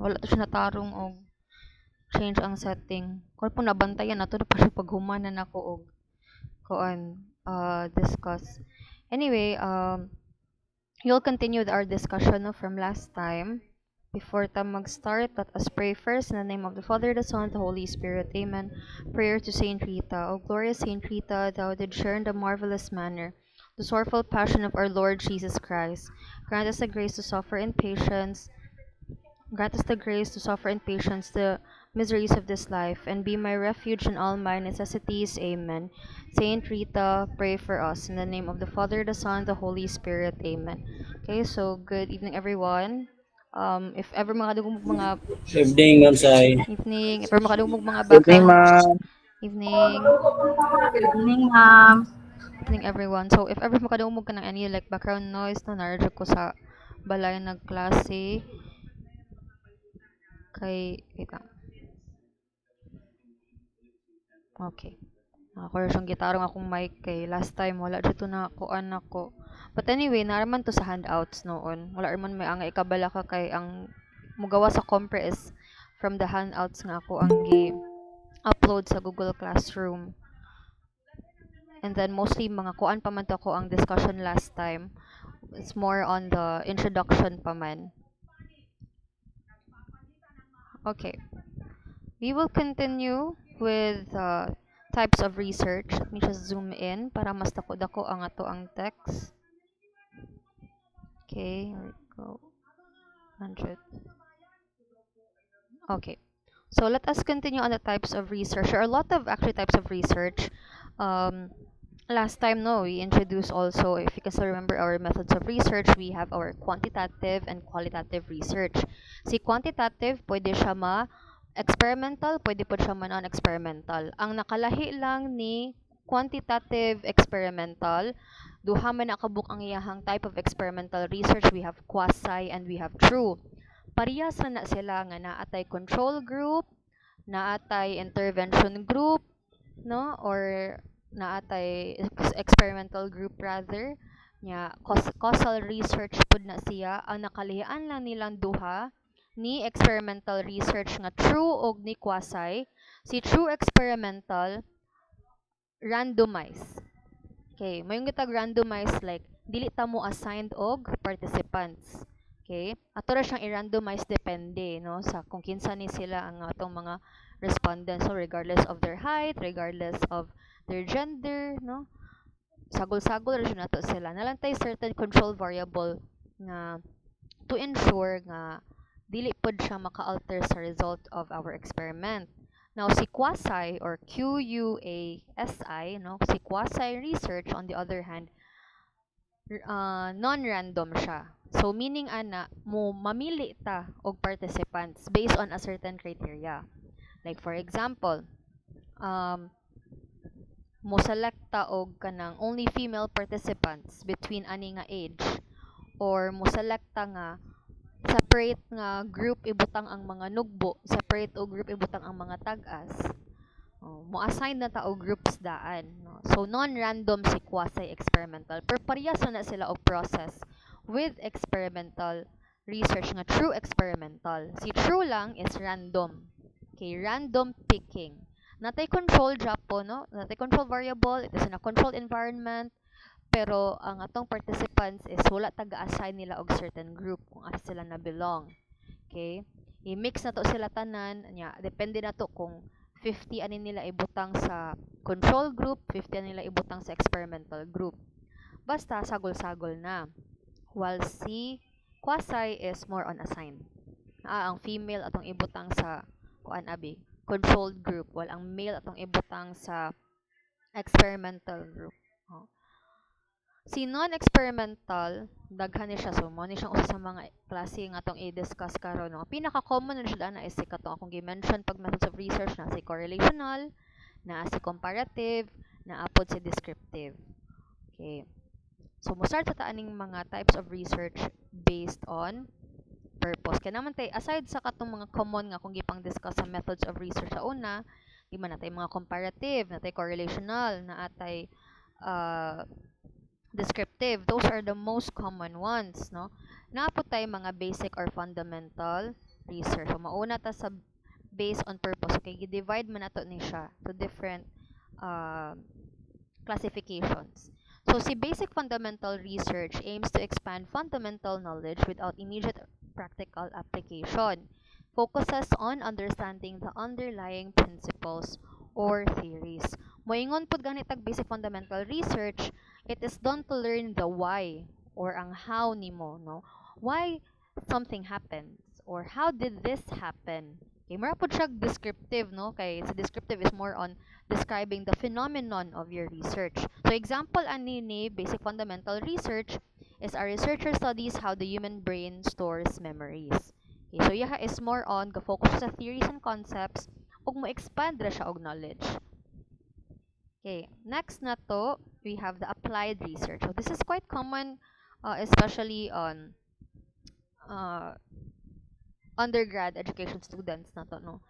wala to siya natarong og change ang setting. Kung po nabantayan na to na pa siya paghumanan ako og discuss. Anyway, you'll continue our discussion no, from last time. Before ta mag-start, let us pray first in the name of the Father, the Son, and the Holy Spirit. Amen. Prayer to Saint Rita. O glorious Saint Rita, thou did share in the marvelous manner the sorrowful passion of our Lord Jesus Christ. Grant us the grace to suffer in patience. Grant us the grace to suffer in patience the miseries of this life, and be my refuge in all my necessities. Amen. Saint Rita, pray for us. In the name of the Father, the Son, the Holy Spirit. Amen. Okay, so good evening, everyone. If ever makadugong mga Evening, Ma'am Sai. evening, if ever makadugong mga Good evening, background ma'am. evening, Evening, ma'am. evening everyone. So if ever makadugong ka ng any like background noise no naradyo ko sa balay nagklase kay wait lang. Okay. Ako siyang gitarong akong mic kay last time wala dito na kuan ako. But anyway, naraman to sa handouts noon. Wala man may ang ikabala ka kay ang mugawa sa compre is from the handouts nga ako ang gi-upload sa Google Classroom. And then mostly mga kuan pa man to ako ang discussion last time. It's more on the introduction pa man. Okay. We will continue with types of research. Let me just zoom in para mas dako-dako ang ato ang text. Okay, here we go. 100. Okay. So let us continue on the types of research. There are a lot of actually types of research. Last time, no, we introduced also, if you can still remember our methods of research, we have our quantitative and qualitative research. Si quantitative, pwede siya experimental, pwede po siya non-experimental. Ang nakalahi lang ni quantitative experimental, duha man nakabuk ang iyahang type of experimental research. We have quasi and we have true. Parehas man na sila nga naatay control group, naatay intervention group, no, or naatay experimental group rather nya causal research pud na siya. Ang nakalihan lang nilang duha ni experimental research nga true og ni quasi. Si true experimental randomize. Okay, mayong gitag randomize like dili ta mo assigned og participants. Okay? Ato ra siyang i-randomize depende no sa kung kinsa ni sila ang atong mga respondents, so regardless of their height, regardless of their gender, no? Sagol-sagol ra siya nato sila. Nalantay certain control variable nga to ensure nga dili pod siya maka-alter sa result of our experiment. Now, si quasi or QUASI, no? Si quasi research on the other hand, non-random siya. So meaning ana mo mamili ta og participants based on a certain criteria. Like for example, mo select ta og kanang only female participants between ani nga age, or mo select ta nga separate nga group ibutang ang mga nugbo, separate o group ibutang ang mga tag-as. Mo assign na ta og groups daan, no? So non-random si quasi-experimental. Pero parehas na sila og process with experimental research nga true experimental. Si true lang is random. Okay, random picking. Natay control japo, no? Natay control variable, it is in a controlled environment. Pero ang atong participants is wala taga-assign nila og certain group kung asa sila na belong. Okay? I-mix na to sila tanan nya depende na to kung 50 ani nila ibutang sa control group, 50 ani nila ibutang sa experimental group. Basta sagol-sagol na. While si quasi is more on assigned. Ang female atong ibutang sa kuan abi, controlled group, while ang male atong ibutang sa experimental group. Si non-experimental, daghan ni siya. So, mo ni siyang usa sa mga klase nga atong i-discuss karon. No? Pinaka-common na siya na is si katong akong gi-mention pag methods of research na si correlational, na si comparative, na apod si descriptive. Okay. So, mo start sa taaning mga types of research based on purpose. Kaya naman tayo, aside sa katong mga common nga kung gipang discuss sa methods of research sa una, di man natay mga comparative, natay correlational, na atay descriptive. Those are the most common ones, no? Naapot tayo mga basic or fundamental, research. So mauna ta sa based on purpose. Okay, gi-divide man nato ni siya to different uh, classifications. So si basic fundamental research aims to expand fundamental knowledge without immediate practical application. Focuses on understanding the underlying principles or theories. Moingon pud ganit ang basic fundamental research, it is done to learn the why or ang how nimo, no? Why something happens or how did this happen? Okay, mura pud siya descriptive, no? Kay sa descriptive is more on describing the phenomenon of your research. So example ani ni basic fundamental research is a researcher studies how the human brain stores memories. Okay, so yaha is more on ga-focus sa theories and concepts ug mo expand ra siya og knowledge. Okay, next na to, we have the applied research. So this is quite common, especially on uh, undergrad education students na to, no?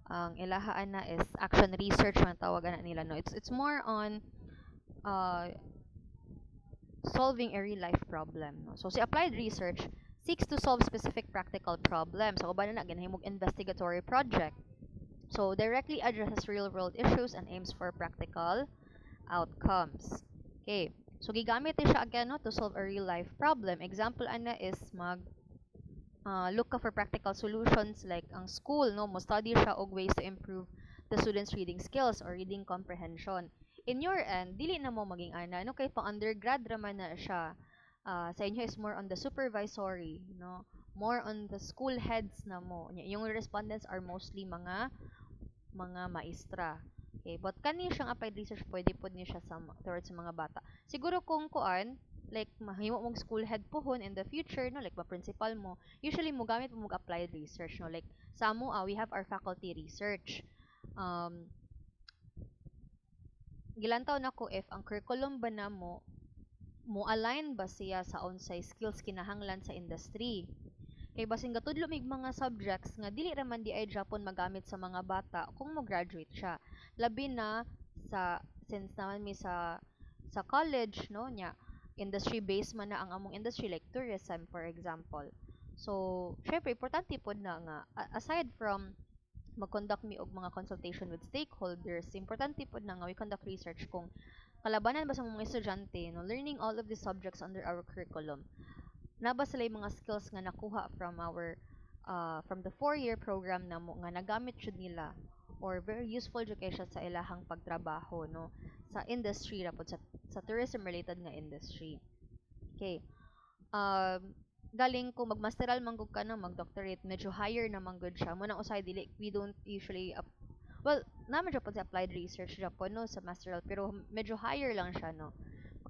Ang ilahaan na is action research man tawagan na nila, no? It's more on uh, solving a real life problem, no? So si applied research seeks to solve specific practical problems. So uban na ginahimog investigatory project. So directly addresses real world issues and aims for practical outcomes. Okay. So gigamit ni siya again, no, to solve a real life problem. Example ana is mag look ka for practical solutions like ang school, no, mo study siya og ways to improve the students' reading skills or reading comprehension. In your end, dili na mo maging ana, no, kay pang undergrad raman na siya. Sa inyo is more on the supervisory, no, more on the school heads na mo. Yung respondents are mostly mga maestra. Okay, but kani siyang applied research pwede pod ni siya sa towards sa mga bata. Siguro kung kuan like mahimo mong school head pohon in the future, no, like ma principal mo, usually mo gamit mo applied research, no, like sa amo we have our faculty research. Gilantaw nako if ang curriculum ba na mo align ba siya sa unsay skills kinahanglan sa industry. Kay basing gatudlo mig mga subjects nga dili ra man di ay Japon magamit sa mga bata kung mo graduate siya. Labi na sa since naman mi sa college, no, nya industry based man na ang among industry like tourism for example. So, syempre importante pod na nga aside from mag-conduct mi og mga consultation with stakeholders, importante pod na nga we conduct research kung kalabanan ba sa mga estudyante, no, learning all of the subjects under our curriculum. Naba sila yung mga skills nga nakuha from our from the 4-year program na mo nga nagamit jud nila or very useful education sa ilahang pagtrabaho, no, sa industry ra pod sa tourism related nga industry. Okay. Galing kung magmasteral man gud ka na mag-doctorate, medyo higher na man gud siya. Mo nang usay dili we don't usually well, naman jud pod sa applied research Japan, no, sa masteral pero medyo higher lang siya, no.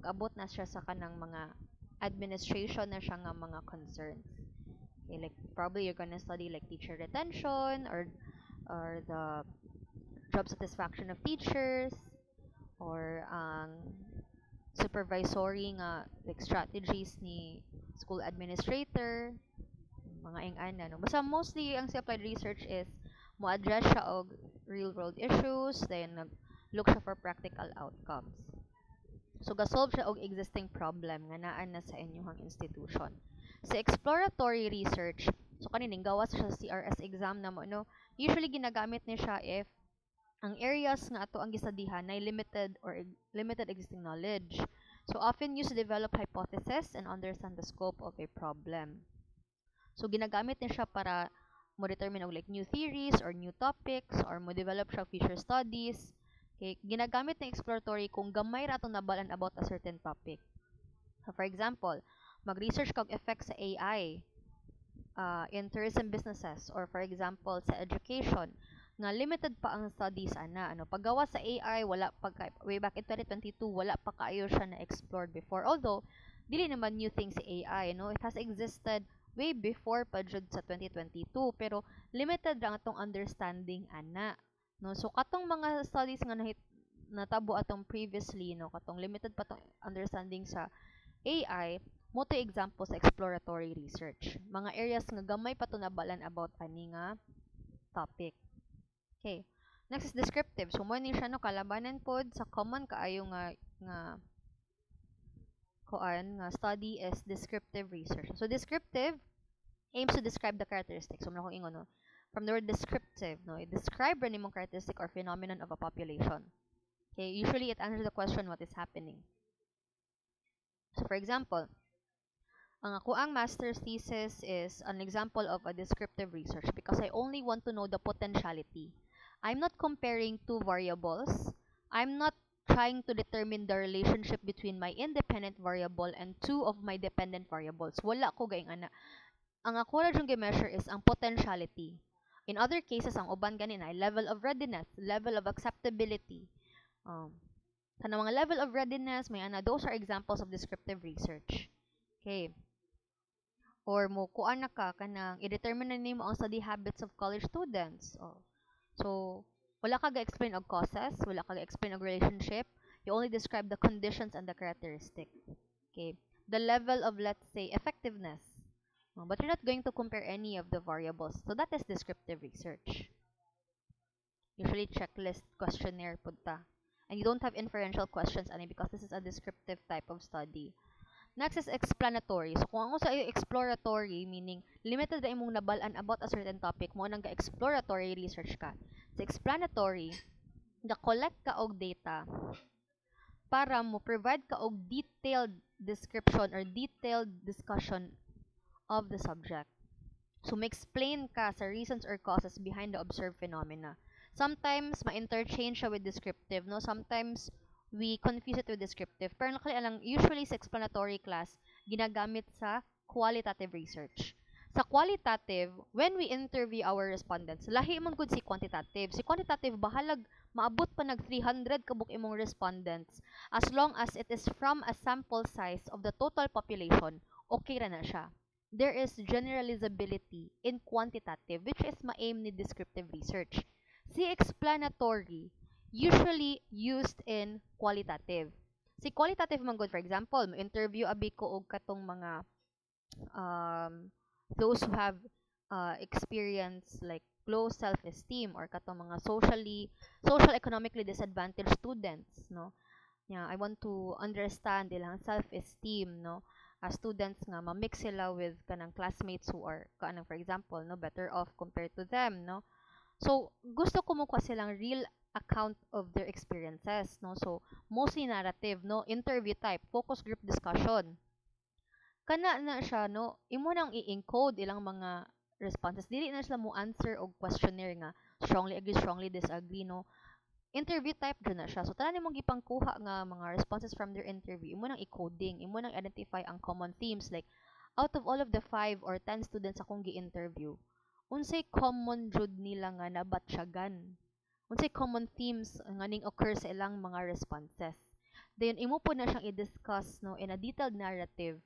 Pag-abot na siya sa kanang mga administration na siya nga mga concerns. Okay, like probably you're gonna study like teacher retention or the job satisfaction of teachers or ang supervisory nga like strategies ni school administrator, mga ing-ana, no. Basta mostly ang sa applied research is mo address siya og real world issues, then look siya for practical outcomes. So ga-solve siya og existing problem nga naa na sa inyong institution. Sa exploratory research, so kanining gawas siya sa CRS exam na mo, no. Usually ginagamit ni siya if ang areas nga ato ang gisadihan na limited existing knowledge. So often used to develop hypothesis and understand the scope of a problem. So ginagamit ni siya para mo determine og like new theories or new topics or mo develop siya future studies. Okay, ginagamit ng exploratory kung gamay ra atong nabalan about a certain topic. So for example, mag-research kag effects sa AI in tourism businesses or for example sa education nga limited pa ang studies ana, ano, paggawa sa AI wala pa way back in 2022 wala pa kaayo siya na explored before, although dili naman new thing sa AI, no, it has existed way before pa jud sa 2022 pero limited ra atong understanding ana, no. So katong mga studies nga natabo atong previously, no, katong limited pa tong understanding sa AI mo to example sa exploratory research, mga areas nga gamay pa to nabalan about ani nga topic. Okay, next is descriptive. So mo ni siya, no, kalabanan pod sa common kaayo nga kuan nga study is descriptive research. So descriptive aims to describe the characteristics. So, kung ingon, no? From the word descriptive, no? Describe rin imong characteristic or phenomenon of a population. Okay, usually it answers the question what is happening. So, for example, ang ako ang master's thesis is an example of a descriptive research because I only want to know the potentiality. I'm not comparing two variables. I'm not trying to determine the relationship between my independent variable and two of my dependent variables. Wala ko gayong ana. Ang ako ra jung gi-measure is ang potentiality. In other cases, ang uban ganin ay level of readiness, level of acceptability. Kanang mga level of readiness, may ana, those are examples of descriptive research. Okay. Or mo kuan na ka kanang i-determine na nimo ang study habits of college students. So wala ka ga-explain og causes, wala ka ga-explain og relationship. You only describe the conditions and the characteristic. Okay. The level of, let's say, effectiveness. But you're not going to compare any of the variables. So that is descriptive research. Usually checklist questionnaire punta. And you don't have inferential questions ani because this is a descriptive type of study. Next is explanatory. So kung ako sa exploratory, meaning limited ra imong nabalan about a certain topic, mo nang ga-exploratory research ka. Sa explanatory, ga-collect ka og data para mo provide ka og detailed description or detailed discussion of the subject. So ma-explain ka sa reasons or causes behind the observed phenomena. Sometimes ma-interchange siya with descriptive, no? Sometimes we confuse it with descriptive. Pero nakalialang, usually sa explanatory class, ginagamit sa qualitative research. Sa qualitative, when we interview our respondents, lahi man gud si quantitative. Si quantitative, bahalag maabot pa nag 300 kabuk imong respondents. As long as it is from a sample size of the total population, okay ra na siya. There is generalizability in quantitative, which is ma-aim ni descriptive research. Si explanatory, usually used in qualitative. Si qualitative man good, for example, mo-interview abi ko og katong mga those who have experience like low self-esteem or katong mga social economically disadvantaged students, no? Yeah, I want to understand ilang self-esteem, no? As students nga ma-mix sila with kanang classmates who are kanang, for example, no, better off compared to them, no? So gusto ko mo silang real account of their experiences, no? So mostly narrative, no? Interview type, focus group discussion. Kana na siya, no? Imo nang i-encode ilang mga responses. Dili na sila mo answer og questionnaire nga strongly agree, strongly disagree, no? Interview type dyan na siya. So, tanan nimong gipangkuha nga mga responses from their interview. Imo nang i-coding, imo nang identify ang common themes. Like, out of all of the 5 or 10 students akong gi-interview, unsay common jud nila nga nabatsyagan? Unsay common themes nga ning occur sa ilang mga responses? Then, imo po na siyang i-discuss, no, in a detailed narrative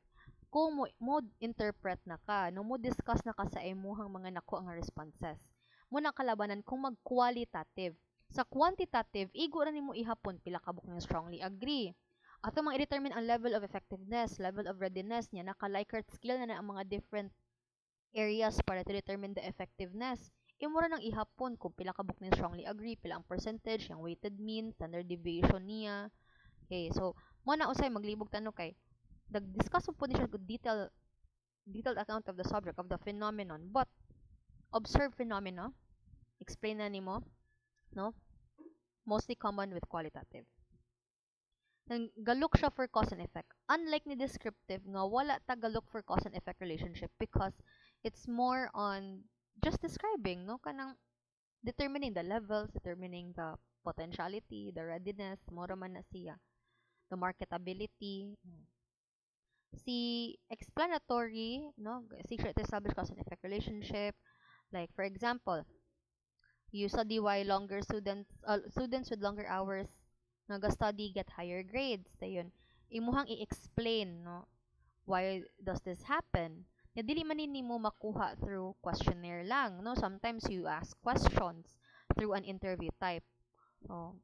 kung mo interpret na ka, no, mo discuss na ka sa imuhang mga nako ang responses. Mo na kalabanan kung mag-qualitative. Sa quantitative, igo ra nimo ihapon pila ka buk strongly agree. Ato mang i-determine ang level of effectiveness, level of readiness niya, naka-Likert skill na ang mga different areas para to determine the effectiveness. Imo ra nang ihapon kung pila ka buk strongly agree, pila ang percentage, yung weighted mean, standard deviation niya. Okay, so mo na usay maglibog tanong kay nag-discuss po ni siya detailed account of the subject, of the phenomenon, but observed phenomena, explain na nimo, no? Mostly common with qualitative. Nang galok siya for cause and effect. Unlike ni descriptive nga wala ta galok for cause and effect relationship because it's more on just describing, no? Kanang determining the levels, determining the potentiality, the readiness, mora man na siya. The marketability. Si explanatory, no, seek to establish cause and effect relationship. Like for example, you study why longer students with longer hours naga-study get higher grades. Dayon, imuhang i-explain, no, why does this happen? Na dili man nimo makuha through questionnaire lang, no? Sometimes you ask questions through an interview type. So,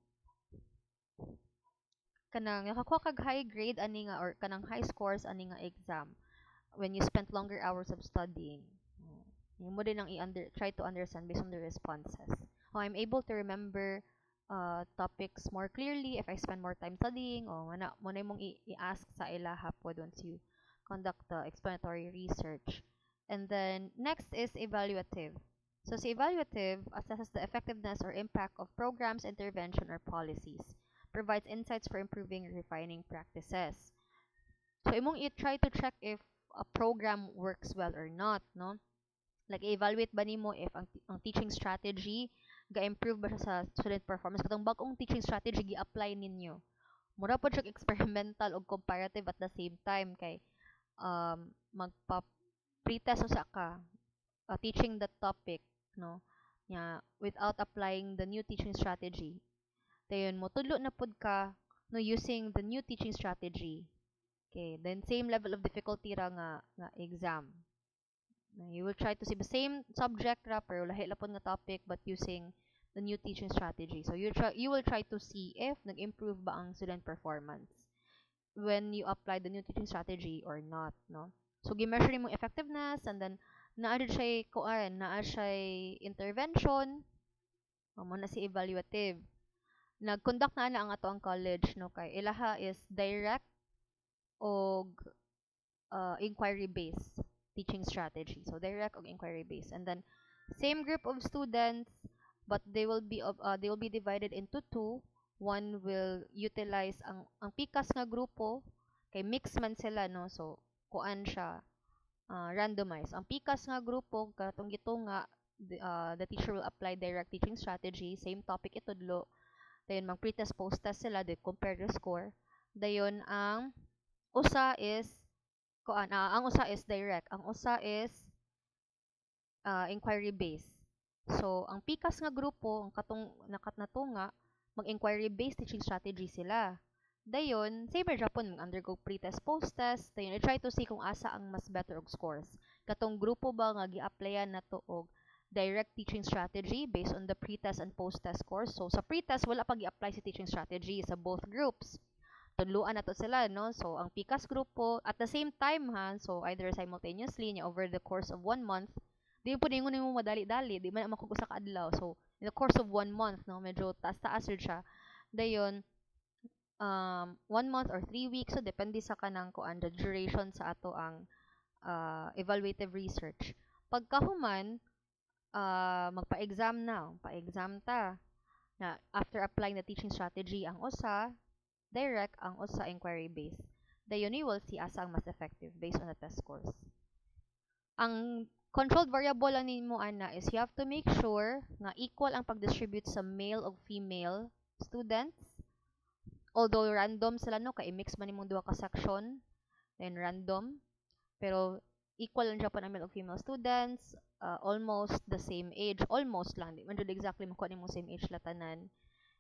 kanang nakakuha kag high grade ani nga or kanang high scores ani nga exam when you spent longer hours of studying. Mo din ang try to understand based on the responses. I'm able to remember topics more clearly if I spend more time studying. Mo na mong i-ask sa ilaha pod once you conduct the explanatory research. And then next is evaluative. So si evaluative assesses the effectiveness or impact of programs, intervention, or policies. Provides insights for improving and refining practices. So imong i-try to check if a program works well or not, no? Like evaluate ba nimo if ang teaching strategy ga-improve ba siya sa student performance katong bag-ong teaching strategy gi-apply ninyo. Mura po siya experimental o comparative at the same time kay magpa pretest usa ka teaching the topic, no, nya without applying the new teaching strategy. Dayon mo tudlo na pud ka no using the new teaching strategy. Okay, then same level of difficulty ra nga exam. You will try to see the same subject ra pero lahi lapon nga topic but using the new teaching strategy. So you will try to see if nag-improve ba ang student performance when you apply the new teaching strategy or not, no? So gi-measure mo effectiveness and then naa siya intervention, mo na si evaluative. Nag-conduct na ang ato ang college, no, kay ilaha is direct o inquiry based teaching strategy. So direct or inquiry based. And then same group of students but they will be divided into two. One will utilize ang PICAS nga grupo kay mix man sila, no. So kuan siya randomize. Ang PICAS nga grupo katong gitunga the teacher will apply direct teaching strategy, same topic itudlo. Dayon mag pretest post test sila, they compare the score. Dayon ang usa is ang usa is direct, ang usa is inquiry based. So ang PICAS nga grupo ang katong natunga mag-inquiry based teaching strategy sila. Dayon same ra Japon mag-undergo pre-test post-test, dayon I try to see kung asa ang mas better og scores. Katong grupo ba nga gi-applyan nato og direct teaching strategy based on the pre-test and post-test scores. So sa pre-test wala pa gi-apply si teaching strategy sa both groups. Tudluan nato sila, no. So ang PICAS grupo at the same time so either simultaneously nya over the course of 1 month, di po ningon nimo madali-dali, di man makog usa ka adlaw. So in the course of 1 month, no, medyo taas-taas rid siya. Dayon 1 month or 3 weeks, so depende sa kanang kuan the duration sa ato ang evaluative research. Pagkahuman magpa-exam na, pa-exam ta na after applying the teaching strategy ang usa direct, ang usa inquiry based. Dayon you will see asa ang mas effective based on the test scores. Ang controlled variable lang nimo ana is you have to make sure nga equal ang pag-distribute sa male ug female students. Although random sila, no, kay mix man nimong duha ka section, then random, pero equal lang Japan ang male ug female students, almost the same age, almost lang, di man jud exactly makuha nimong same age latanan.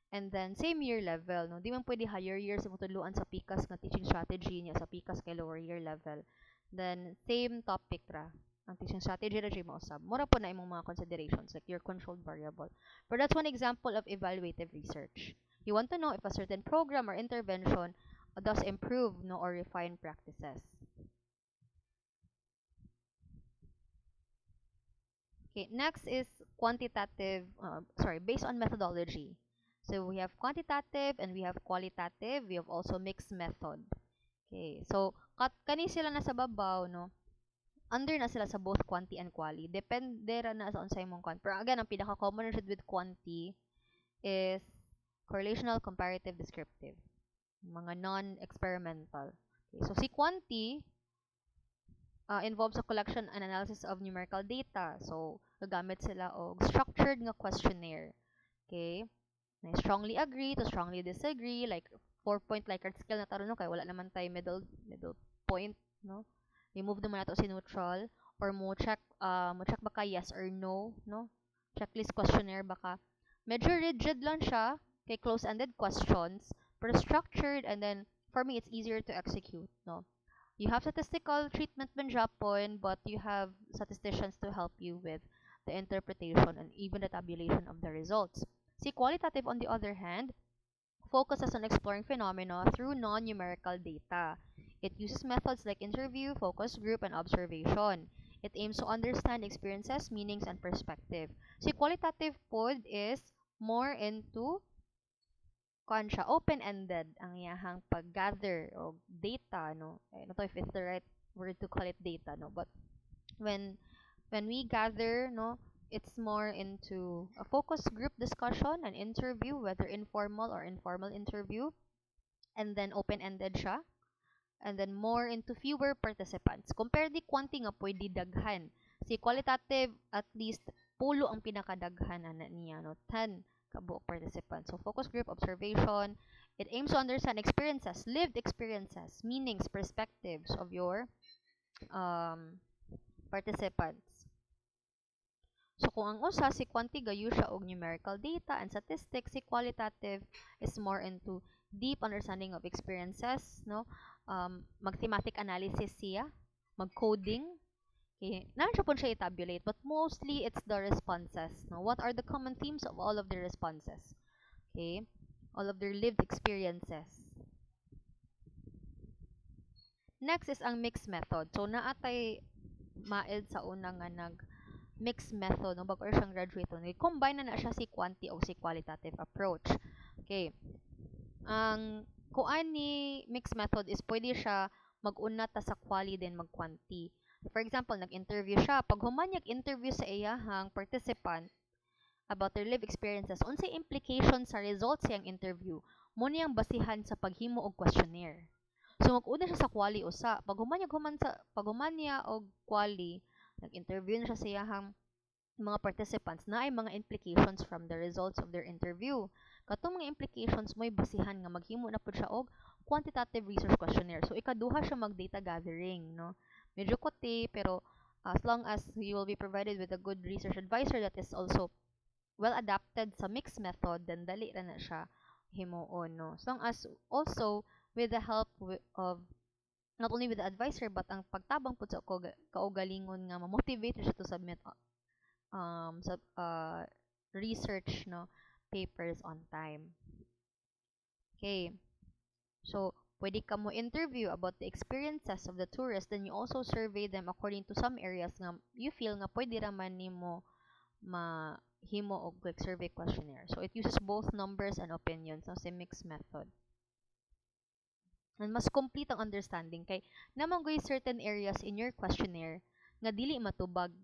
And then same year level, no, di man pwede higher years sa mutudluan sa PICAS nga teaching strategy niya sa PICAS kay lower year level. Then same topic ra ang teaching strategy ra mo usab. Mura po na imong mga considerations like your controlled variable. But that's one example of evaluative research. You want to know if a certain program or intervention does improve, no, or refine practices. Okay, next is quantitative, based on methodology. So we have quantitative and we have qualitative. We have also mixed method. Okay, so kani sila na sa babaw, no? Under na sila sa both quanti and quali. Depende ra na sa unsay mong quant. Pero again, ang pinaka-common na with quanti is correlational, comparative, descriptive. Mga non-experimental. Okay, so si quanti involves a collection and analysis of numerical data. So gagamit sila og structured nga questionnaire. Okay? I strongly agree to strongly disagree, like 4-point Likert scale na taro, no, kay wala naman tay middle point, no. Remove naman nato si neutral or mo check baka yes or no, no. Checklist questionnaire baka medyo rigid lang siya kay close-ended questions pero structured, and then for me it's easier to execute, no. You have statistical treatment man Japon, but you have statisticians to help you with the interpretation and even the tabulation of the results. See, qualitative, on the other hand, focuses on exploring phenomena through non-numerical data. It uses methods like interview, focus group, and observation. It aims to understand experiences, meanings, and perspective. See, qualitative pod is more into open-ended ang iyahang pag-gather of data, no? I don't know if it's the right word to call it data, no? But when When we gather, no, it's more into a focus group discussion, an interview, whether informal or informal interview, and then open-ended siya, and then more into fewer participants. Compare di quantity nga pwede daghan. Si qualitative, at least, pulo ang pinakadaghan ana niya, no? 10 kabuok participants. So, focus group observation, it aims to understand experiences, lived experiences, meanings, perspectives of your participants. So, kung ang usa si quantity gayu siya og numerical data and statistics, si qualitative is more into deep understanding of experiences, no? Mag-thematic analysis siya, mag-coding. Okay, nan siya po siya i-tabulate, but mostly it's the responses, no? What are the common themes of all of the responses? Okay, all of their lived experiences. Next is ang mixed method. So, naatay maed sa una nga mixed method no bago siyang graduate ni combine na siya si quantity o si qualitative approach. Okay. Ang kuan ni mixed method is pwede siya mag-una ta sa quali then mag-quanti. For example, nag-interview siya. Pag humanyag interview sa iyahang participant about their lived experiences, unsay implication sa results siyang interview, mo niyang basihan sa paghimo og questionnaire. So mag-una siya sa quali usa. Pag humanya og quali, nag-interview na siya sa iyahang mga participants na ay mga implications from the results of their interview. Katong mga implications mo'y basihan nga maghimo na pud siya og quantitative research questionnaire. So ikaduha siya mag data gathering, no? Medyo kote pero as long as you will be provided with a good research advisor that is also well adapted sa mixed method, then dali ra na siya himuon, no? As long as also with the help of not only with the advisor but ang pagtabang pud sa kaugalingon nga ma-motivate siya to submit sa research no papers on time. Okay. So, pwede ka mo interview about the experiences of the tourists, then you also survey them according to some areas nga you feel nga pwede ra man nimo mahimo og quick survey questionnaire. So, it uses both numbers and opinions no, sa mixed method. And mas complete ang understanding kay namang goy certain areas in your questionnaire nga dili matubag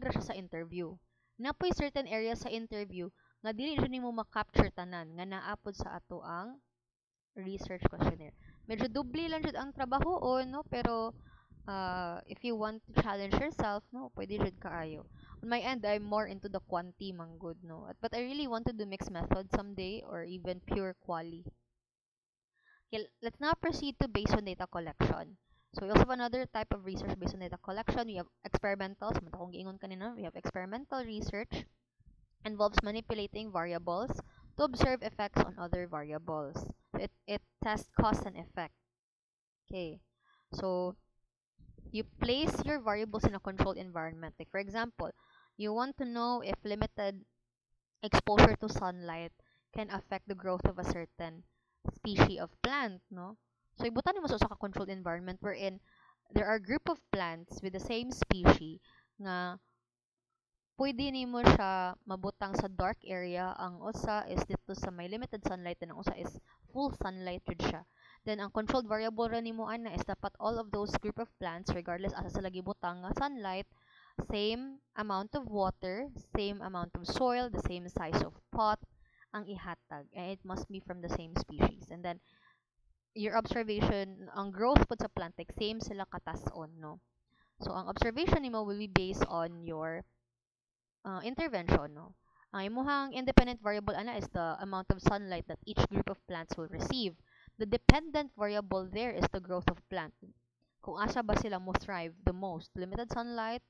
ra siya sa interview. Napoy certain areas sa interview nga dili jud nimo ma-capture tanan nga naapod sa ato ang research questionnaire. Medyo doble lang jud ang trabaho no pero if you want to challenge yourself no pwede jud kaayo. On my end I'm more into the quanti manggod no but I really want to do mixed method someday or even pure quali. Okay, let's now proceed to based on data collection. So we also have another type of research based on data collection. We have experimental, so kung giingon kanina, we have experimental research involves manipulating variables to observe effects on other variables. So it tests cause and effect. Okay. So you place your variables in a controlled environment. Like for example, you want to know if limited exposure to sunlight can affect the growth of a certain species of plant, no? So, ibutan mo sa usa ka controlled environment wherein there are group of plants with the same species nga pwede nimo siya mabutang sa dark area. Ang usa is dito sa may limited sunlight and ang usa is full sunlight jud siya. Then, ang controlled variable ra nimo ana is dapat all of those group of plants regardless asa sila gibutang nga sunlight, same amount of water, same amount of soil, the same size of pot, ang ihatag. And it must be from the same species. And then, your observation, ang growth po sa plant, like same sila katas-on, no? So, ang observation nimo will be based on your intervention, no? Ang imuhang independent variable ana is the amount of sunlight that each group of plants will receive. The dependent variable there is the growth of plant. Kung asa ba sila mo thrive the most, limited sunlight,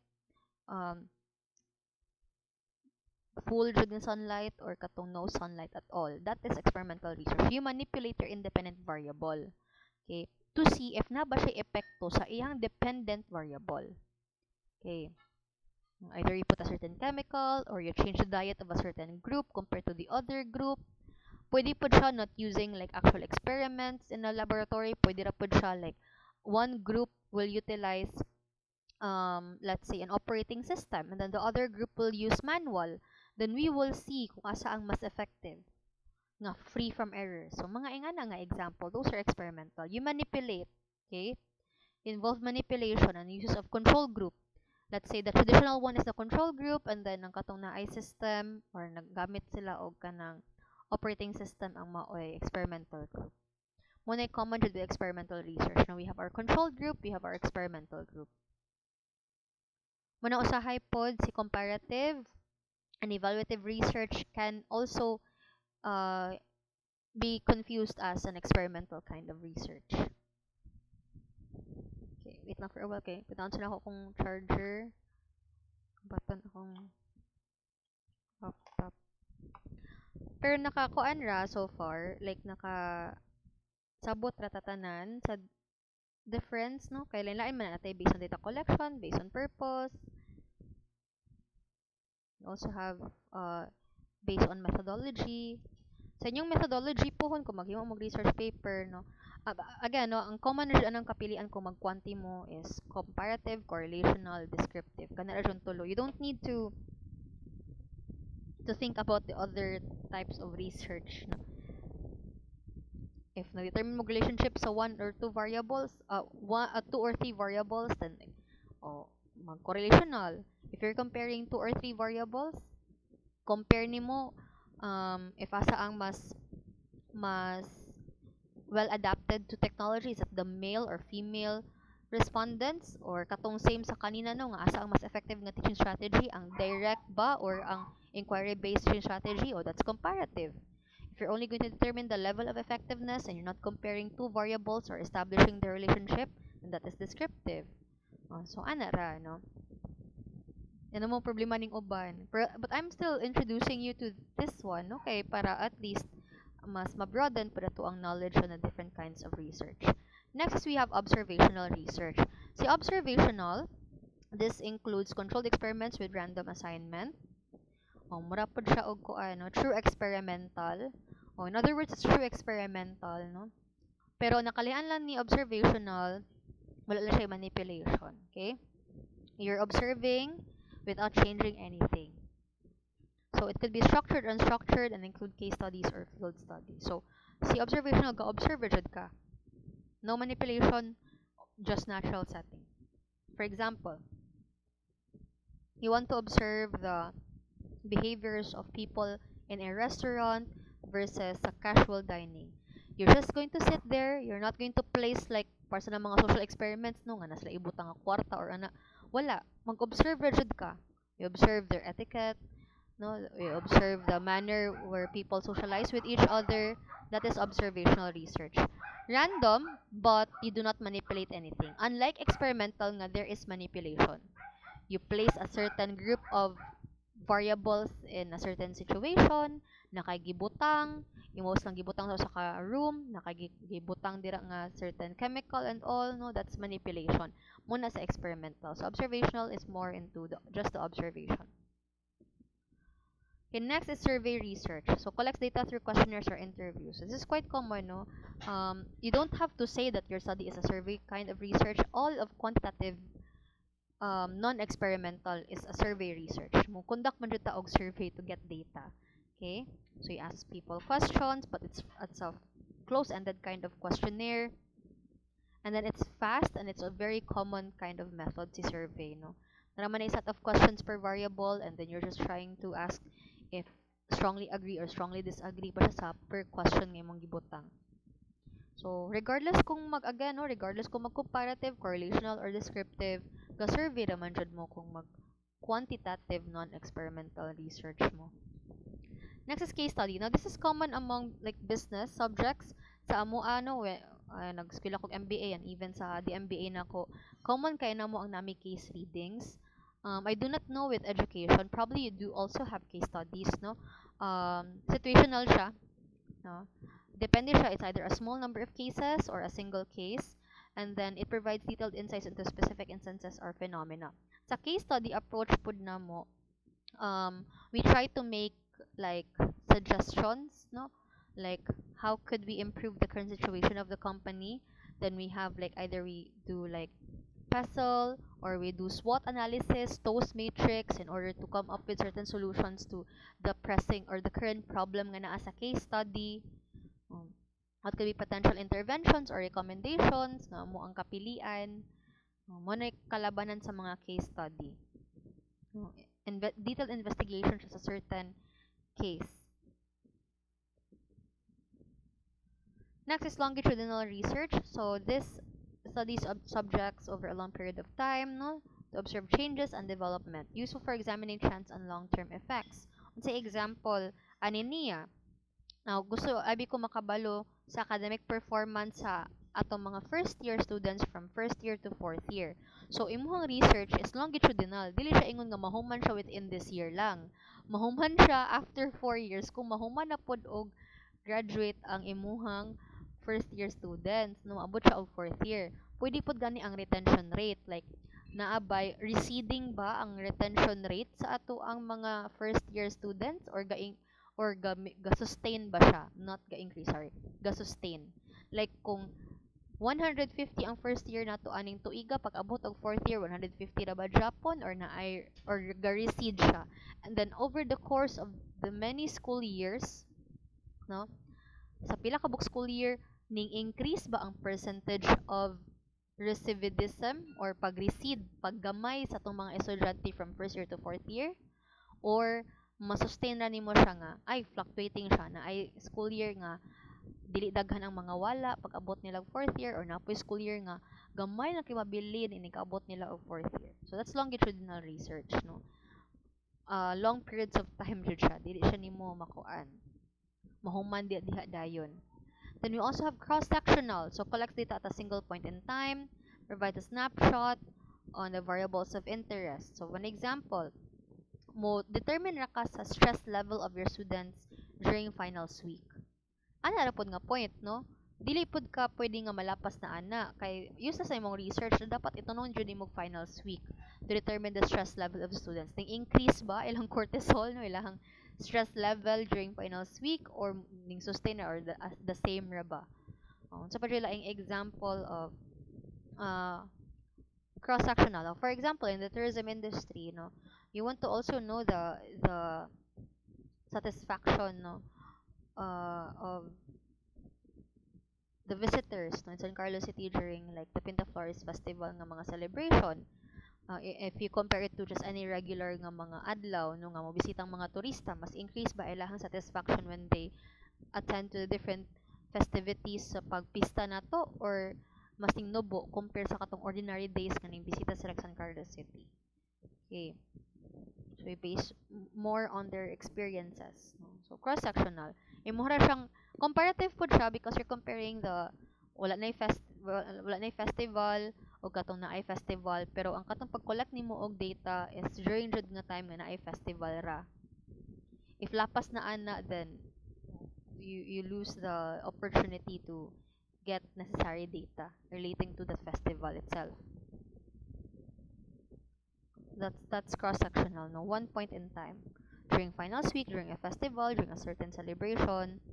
full jud in sunlight or katong no sunlight at all. That is experimental research. You manipulate your independent variable, okay, to see if na ba siya epekto sa iyang dependent variable. Okay. Either you put a certain chemical or you change the diet of a certain group compared to the other group. Pwede po siya not using like actual experiments in a laboratory. Pwede ra po siya like one group will utilize let's say an operating system and then the other group will use manual. Then we will see kung asa ang mas effective nga free from error. So mga ingana nga example, those are experimental. You manipulate, okay? Involve manipulation and uses of control group. let's say the traditional one is the control group, and then ang katong na system or naggamit sila og kanang operating system ang maoy experimental group. Muna common with the experimental research. Now we have our control group, we have our experimental group. Muna usahay pod si comparative and evaluative research can also be confused as an experimental kind of research. Okay, wait lang for a while. Okay, put-down sila ako kung charger. Button akong laptop. Pero nakakuan ra so far, like sabot ra tatanan sa difference, no? Kay lain-lain man natay based on data collection, based on purpose. We also have based on methodology. Sa inyong methodology pohon kung maghimo mo research paper, no? Again, no, ang common na anang kapilian kung magquanti mo is comparative, correlational, descriptive. Kana ra tulo. You don't need to think about the other types of research, no? If na-determine mo relationship sa one or two variables, two or three variables, then mag-correlational. If you're comparing two or three variables, compare nimo if asa ang mas well adapted to technology, is it the male or female respondents, or katong same sa kanina no nga asa ang mas effective nga teaching strategy, ang direct ba or ang inquiry based teaching strategy? That's comparative. If you're only going to determine the level of effectiveness and you're not comparing two variables or establishing the relationship, then that is descriptive. So ana ra no. Yan mo problema ning uban. But I'm still introducing you to this one, okay, para at least mas ma-broaden pa to ang knowledge on the different kinds of research. Next, we have observational research. Si observational, this includes controlled experiments with random assignment. Mura pod siya og true experimental. In other words, it's true experimental, no? Pero nakalian lang ni observational, wala lang siya manipulation, okay? You're observing without changing anything. So it could be structured, unstructured, and include case studies or field studies. So si observational ka-observe jud ka. No manipulation, just natural setting. For example, you want to observe the behaviors of people in a restaurant versus a casual dining. You're just going to sit there, you're not going to place like para sa mga social experiments no nga nasla ibutang nga kwarta or ana. Wala, mag-observe ra jud ka. You observe their etiquette, no? You observe the manner where people socialize with each other. That is observational research. Random, but you do not manipulate anything. Unlike experimental nga there is manipulation. You place a certain group of variables in a certain situation, nakagibutang, imos lang gibutang sa ka room, nakagibutang dira nga certain chemical and all, no, that's manipulation. Muna sa experimental. So observational is more into just the observation. Okay, next is survey research. So collects data through questionnaires or interviews. So this is quite common, no? You don't have to say that your study is a survey kind of research. All of quantitative non-experimental is a survey research. Mo conduct man jud ta og survey to get data. Okay? So you ask people questions, but it's a close-ended kind of questionnaire. And then it's fast and it's a very common kind of method si survey, no? Naman a set of questions per variable and then you're just trying to ask if strongly agree or strongly disagree pa siya sa per question nga imong gibutang. So, regardless kung again, no, regardless kung mag-comparative, correlational, or descriptive, ga-survey naman jud mo kung mag-quantitative, non-experimental research mo. Next is case study. Now, this is common among like business subjects. Sa amo nag-skill ako MBA and even sa the MBA nako, common kay na mo ang nami case readings. I do not know with education. Probably you do also have case studies, no? Situational siya, no? Depende siya, it's either a small number of cases or a single case, and then it provides detailed insights into specific instances or phenomena. Sa case study approach pud na mo, we try to make like suggestions, no? Like how could we improve the current situation of the company? Then we have like either we do like PESTLE or we do SWOT analysis, TOAST matrix in order to come up with certain solutions to the pressing or the current problem nga naa sa case study. What could be potential interventions or recommendations nga mo ang kapilian. Mo na kalabanan sa mga case study. Detailed investigation sa certain case. Next is longitudinal research. So this studies subjects over a long period of time, no, to observe changes and development, useful for examining trends and long-term effects. Say example, ani niya, now gusto abi ko makabalo sa academic performance sa atong mga first year students from first year to fourth year. So imuhang research is longitudinal. Dili siya ingon nga mahuman siya within this year lang. Mahuman siya after 4 years kung mahuman na pod og graduate ang imuhang first year students, no, abot siya og fourth year. Pwede pod gani ang retention rate, like naabay receding ba ang retention rate sa ato ang mga first year students or ga-sustain ba siya, not ga-increase, sorry, ga-sustain. Like kung 150 ang first year nato aning tuiga, pag abot og fourth year 150 ra ba Japon or ga-recede siya. And then over the course of the many school years, no, sa pila ka book school year, ning increase ba ang percentage of recidivism or pag-recede, paggamay sa itong mga estudyante from first year to fourth year? Or masustain na nimo siya nga, ay, fluctuating siya na, ay, school year nga, dili daghan ang mga wala pag abot nila fourth year, or napoy school year nga, gamay na kay mabilin inikabot nila og fourth year. So that's longitudinal research, no? Long periods of time jud siya, dili siya nimo makuan. Mahuman diha dayon. Then we also have cross-sectional. So collects data at a single point in time, provides a snapshot on the variables of interest. So one example, mo determine ra ka sa stress level of your students during finals week. Ana ra pod nga point, no? Dili pod ka pwede nga malapas na ana kay use na sa imong research na dapat itunon jud imong finals week to determine the stress level of the students. Ning increase ba ilang cortisol, no, ilang stress level during finals week, or ning sustain or the same ra ba? So pa laing example of cross-sectional. For example, in the tourism industry, no, you want to also know the satisfaction, no, of the visitors, no, in San Carlos City during like the Pinta Flores Festival nga mga celebration. If you compare it to just any regular nga mga adlaw, no, nga mobisitang mga turista, mas increase ba ilahang satisfaction when they attend to the different festivities sa pagpista nato, or mas tingnobo compare sa katong ordinary days kaning bisita sa San Carlos City. Okay. So we base more on their experiences, no? So cross-sectional. Imura siyang comparative po siya because you're comparing the wala na festival o katong naay festival, pero ang katong pag-collect nimo og data is during jud nga time nga naay festival ra. If lapas na ana, then you lose the opportunity to get necessary data relating to the festival itself. That's cross-sectional, no, one point in time during finals week, during a festival, during a certain celebration.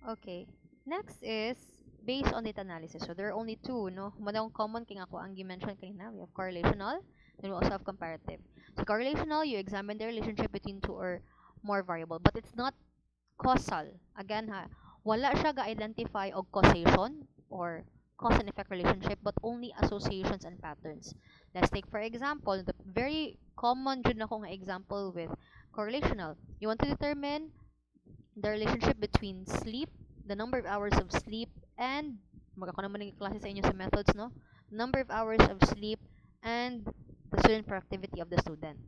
Okay, next is based on data analysis. So there are only two, no? Madang common kay ako ang gi-mention kanina. We have correlational, then we also have comparative. So correlational, you examine the relationship between two or more variable, but it's not causal. Again ha, wala siya ga-identify og causation or cause and effect relationship, but only associations and patterns. Let's take for example, the very common jud na ko nga example with correlational. You want to determine the relationship between sleep, the number of hours of sleep, and magkako naman ng klase sa inyo sa methods, no? Number of hours of sleep and the student productivity of the student.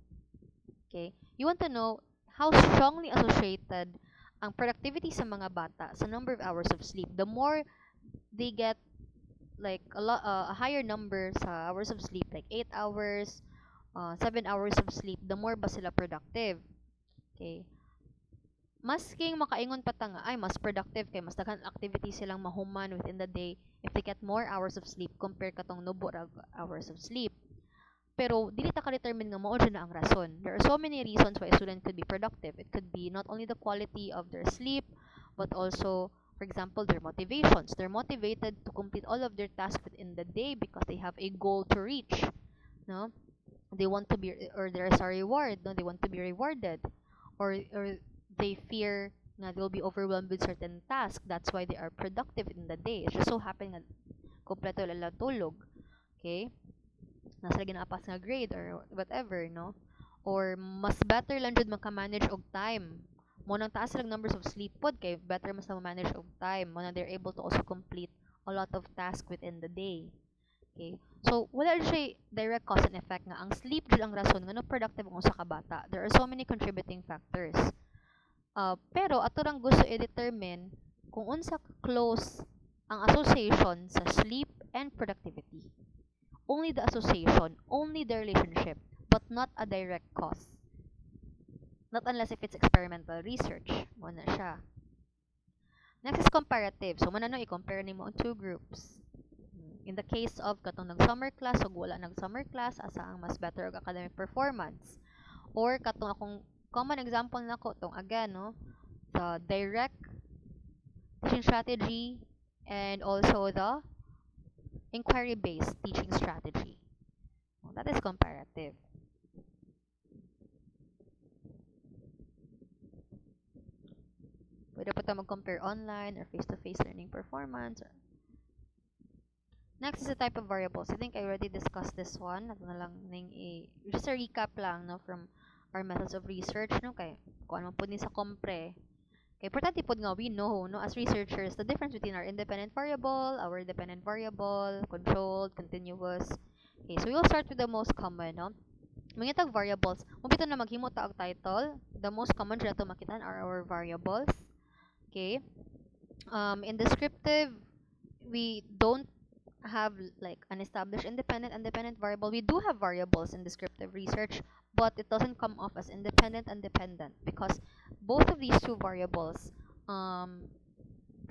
Okay? You want to know how strongly associated ang productivity sa mga bata sa number of hours of sleep. The more they get like a higher number sa hours of sleep, like 8 hours, 7 hours of sleep, the more ba sila productive. Okay? Masking makaingon pa ta nga ay mas productive kay mas daghan activity silang mahuman within the day if they get more hours of sleep compare katong nubo ra hours of sleep. Pero dili ta ka-determine nga mao na ang rason. There are so many reasons why a student could be productive. It could be not only the quality of their sleep, but also, for example, their motivations. They're motivated to complete all of their tasks within the day because they have a goal to reach. No? They want to be, or there is a reward. No? They want to be rewarded. Or they fear na they'll be overwhelmed with certain tasks. That's why they are productive in the day. It's just so happening that kompleto lang tulog. Okay? Nasa lagi naapas nga grade or whatever, no? Or mas better lang jud maka-manage og time. Mo nang taas lang numbers of sleep pod kay better mas na manage og time. Mo na they're able to also complete a lot of tasks within the day. Okay? So, wala siya direct cause and effect nga. Ang sleep jud ang rason nga no productive ang usa ka bata. There are so many contributing factors. Pero ato lang gusto i-determine kung unsa ka close ang association sa sleep and productivity. Only the association, only the relationship, but not a direct cause. Not unless if it's experimental research. Mo na siya. Next is comparative. So, manano i-compare nimo ang two groups. In the case of katong nag-summer class ug wala nag-summer class, asa ang mas better og academic performance? Or katong akong common example nako tong again, no? The direct teaching strategy and also the inquiry-based teaching strategy. Well, that is comparative. Pwede pa ito mag-compare online or face-to-face learning performance. Next is the type of variables. I think I already discussed this one. Ito na lang just a recap lang no from our methods of research no kay kung ano po ni sa compre. Kay importante pod nga we know no as researchers the difference between our independent variable, our dependent variable, controlled, continuous. Okay, so we'll start with the most common no. Mga tag variables. Mabito na maghimo ta og title. The most common dito to makitaan are our variables. Okay. In descriptive, we don't have like an established independent and dependent variable. We do have variables in descriptive research, but it doesn't come off as independent and dependent because both of these two variables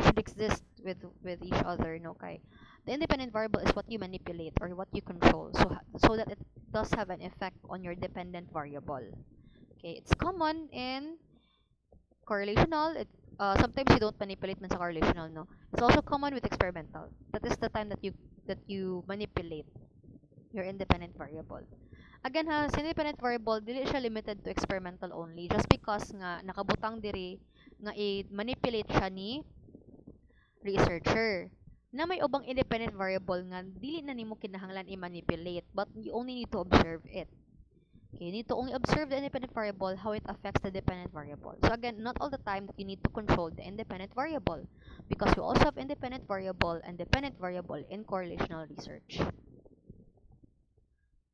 should exist with each other. No, okay. The independent variable is what you manipulate or what you control, so that it does have an effect on your dependent variable. Okay, it's common in correlational. Sometimes you don't manipulate man sa correlational, no. It's also common with experimental. That is the time that you manipulate your independent variable. Again ha, sa independent variable dili siya limited to experimental only just because nga nakabutang diri nga i-manipulate siya ni researcher. Na may ubang independent variable nga dili na nimo kinahanglan i-manipulate but you only need to observe it. Okay, you need to only observe the independent variable, how it affects the dependent variable. So again, not all the time that you need to control the independent variable because you also have independent variable and dependent variable in correlational research.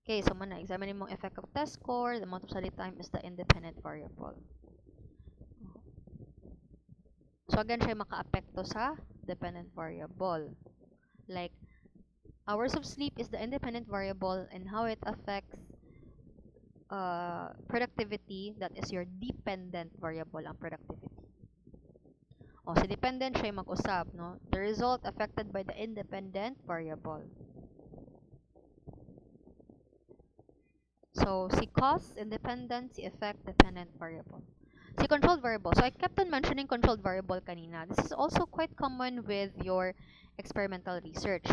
Okay, so muna, examine mong effect of test score, the amount of study time is the independent variable. So again, siya maka-apekto sa dependent variable. Like, hours of sleep is the independent variable and how it affects productivity, that is your dependent variable ang productivity. O, sa dependent siya mag-usap, no? The result affected by the independent variable. So, si cause, independent, si effect, dependent variable. Si controlled variable. So, I kept on mentioning controlled variable kanina. This is also quite common with your experimental research.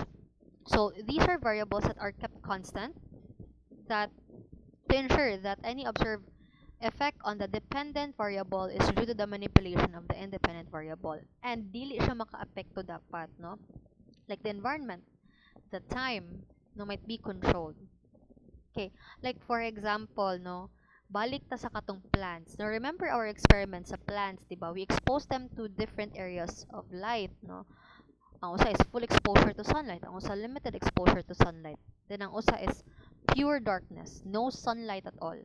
So, these are variables that are kept constant that to ensure that any observed effect on the dependent variable is due to the manipulation of the independent variable and dili siya maka-apekto dapat no, like the environment, the time no might be controlled. Okay, like for example no, balik ta sa katong plants. Now remember our experiments sa plants, diba? We expose them to different areas of light no. Ang usa is full exposure to sunlight, ang usa limited exposure to sunlight, then ang usa is pure darkness, no sunlight at all.